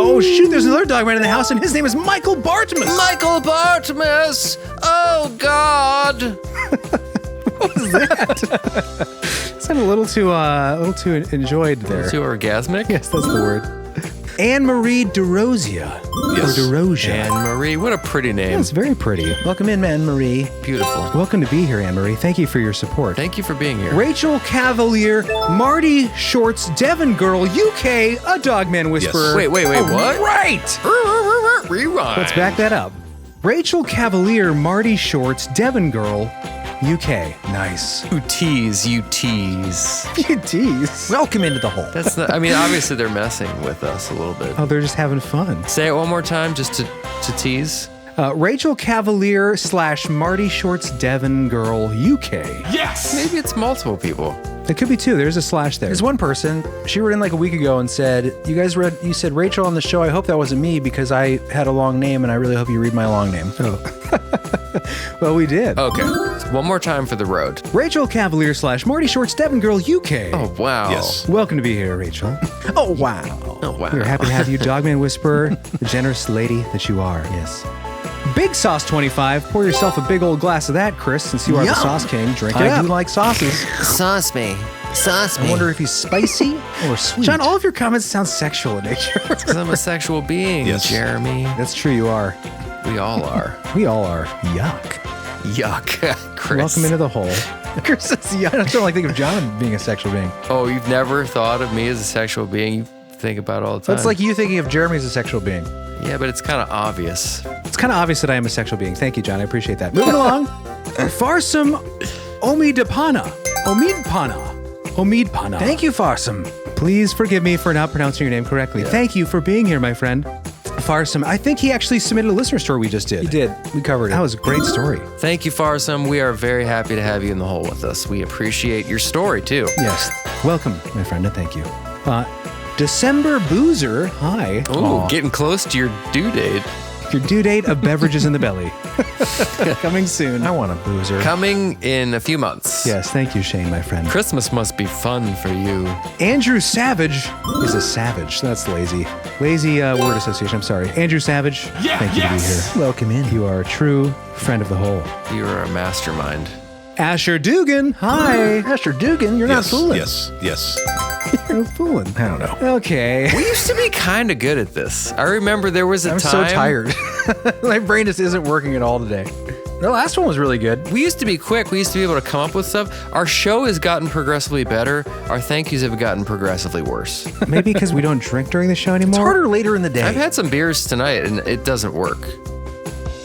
Oh shoot, there's another Dogman in the house and his name is Michael Bartimus. Michael Bartimus! Oh God! What was that? Sounded a little too enjoyed there. Too orgasmic? Yes, that's the word. Anne-Marie DeRosia. Yes. Or DeRosia. Anne-Marie, what a pretty name. That's very pretty. Welcome in, Anne-Marie. Beautiful. Welcome to be here, Anne-Marie. Thank you for your support. Thank you for being here. Rachel Cavalier, Marty Shorts, Devon Girl, UK, a Dogman whisperer. Wait, what? Right! Rewind. Let's back that up. Rachel Cavalier, Marty Shorts, Devon Girl, UK. Nice. You tease. You tease. Welcome into the hole. That's not, I mean, obviously they're messing with us a little bit. Oh, they're just having fun. Say it one more time just to tease. Rachel Cavalier / Marty Shorts, Devon Girl, UK. Yes. Maybe it's multiple people. It could be two. There's a slash there. There's one person, she wrote in like a week ago and said, you said Rachel on the show. I hope that wasn't me because I had a long name and I really hope you read my long name. Oh. Well, we did. Okay. So one more time for the road. Rachel Cavalier / Marty Shorts, Devon Girl, UK. Oh, wow. Yes. Welcome to be here, Rachel. Oh, wow. Oh, wow. We're happy to have you, Dogman Whisperer, the generous lady that you are. Yes. Big Sauce 25. Pour yourself a big old glass of that, Chris, since you are the Sauce King. Drink it I up. do like sauces. Sauce me. I wonder if he's spicy or sweet. John, all of your comments sound sexual in nature. Because I'm a sexual being, Yes. Jeremy. That's true, you are. We all are. We all are. Yuck. Yuck. Chris. Welcome into the hole. Chris says, I don't like think of John being a sexual being. Oh, you've never thought of me as a sexual being? You think about it all the time. That's like you thinking of Jeremy as a sexual being. Yeah, but it's kind of obvious. It's kind of obvious that I am a sexual being. Thank you, John. I appreciate that. Moving along. Farsam Omidpana. Thank you, Farsam. Please forgive me for not pronouncing your name correctly. Yeah. Thank you for being here, my friend. Farsam. I think he actually submitted a listener story we just did. He did. We covered it. That was a great story. Thank you, Farsam. We are very happy to have you in the hole with us. We appreciate your story, too. Yes. Welcome, my friend, and thank you. December Boozer. Hi. Ooh, getting close to your due date. Your due date of beverages in the belly. Coming soon. I want a boozer. Coming in a few months. Yes, thank you, Shane, my friend. Christmas must be fun for you. Andrew Savage is a savage. That's lazy. Lazy word association. I'm sorry. Andrew Savage. Yeah, thank you to be here. Welcome in. You are a true friend of the whole. You are a mastermind. Asher Dugan. Hi. Asher Dugan, you're not fooling. Yes. You're fooling. I don't know. Okay. We used to be kind of good at this. I remember there was a I'm time. so tired. My brain just isn't working at all today. The last one was really good. We used to be quick. We used to be able to come up with stuff. Our show has gotten progressively better. Our thank yous have gotten progressively worse. Maybe because we don't drink during the show anymore? It's harder later in the day. I've had some beers tonight and it doesn't work.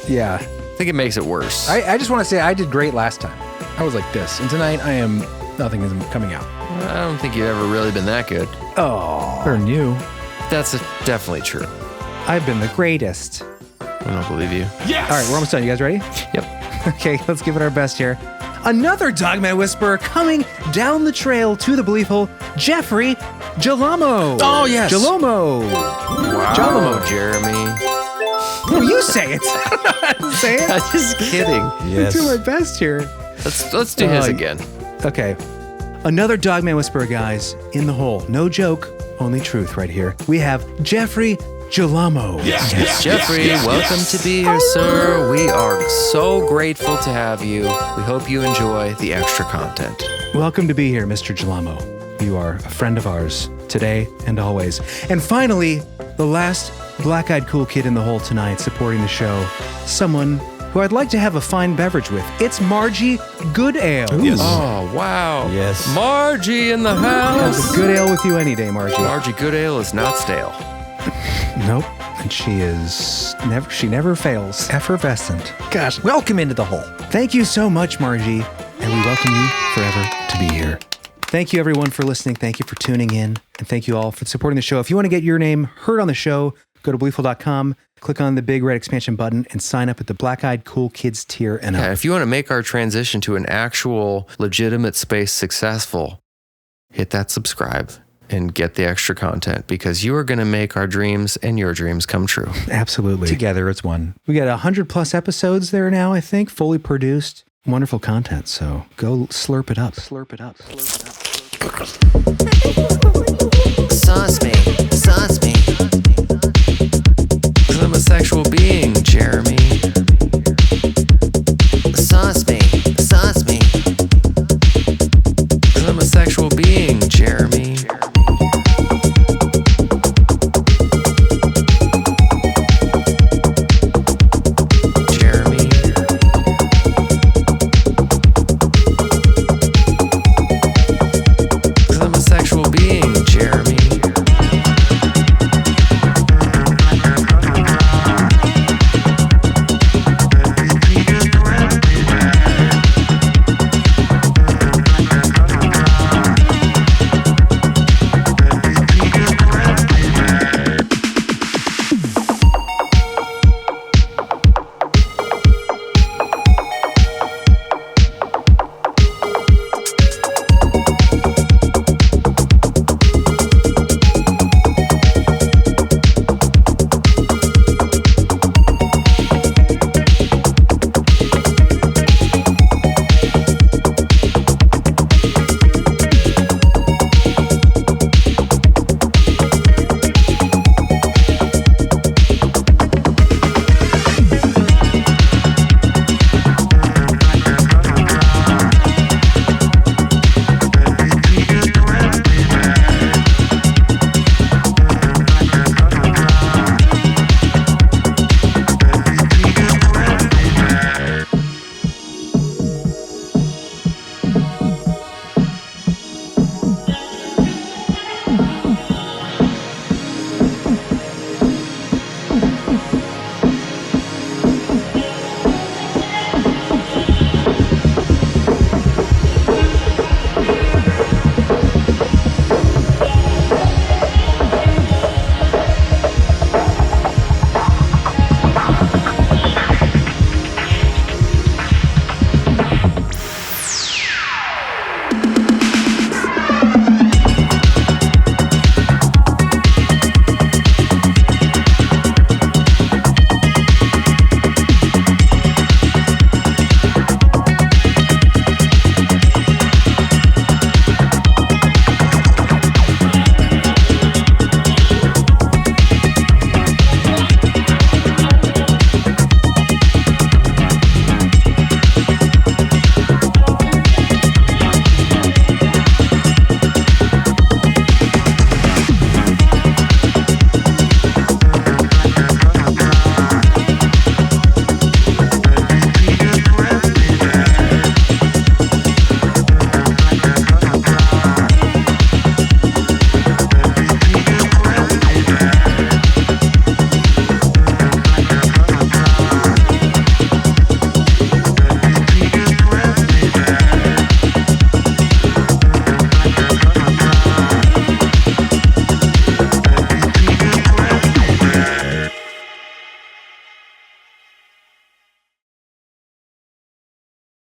Yeah. I think it makes it worse. I just want to say I did great last time. I was like this. And tonight nothing is coming out. I don't think you've ever really been that good. Oh. Better than you. That's definitely true. I've been the greatest. I don't believe you. Yes! All right, we're almost done. You guys ready? Yep. Okay, let's give it our best here. Another Dogman Whisperer coming down the trail to the belief hole, Jeffrey Jalamo. Oh, yes. Jalomo. Wow, Jalamo. Jeremy. No, you say it. Say it. I'm just kidding. Yes. I'm doing my best here. Let's do his again. Okay. Another Dogman Whisperer, guys, in the hole. No joke, only truth right here. We have Jeffrey Jalamo. Yes, Jeffrey, welcome to be here, sir. We are so grateful to have you. We hope you enjoy the extra content. Welcome to be here, Mr. Jalamo. You are a friend of ours today and always. And finally, the last black-eyed cool kid in the hole tonight supporting the show. Someone who I'd like to have a fine beverage with. It's Margie Good Ale. Yes. Oh, wow. Yes. Margie in the house. A good ale with you any day, Margie. Margie Good Ale is not stale. Nope. And she never fails. Effervescent. Gosh, welcome into the hole. Thank you so much, Margie. And we welcome you forever to be here. Thank you, everyone, for listening. Thank you for tuning in. And thank you all for supporting the show. If you want to get your name heard on the show, go to beliefful.com, click on the big red expansion button, and sign up at the Black Eyed Cool Kids tier and up. Yeah, if you want to make our transition to an actual legitimate space successful, hit that subscribe and get the extra content because you are going to make our dreams and your dreams come true. Absolutely. Together, it's one. We got 100+ episodes there now, I think, fully produced. Wonderful content. So go slurp it up. Slurp it up. Slurp it up. Sauce me. I'm a sexual being, Jeremy.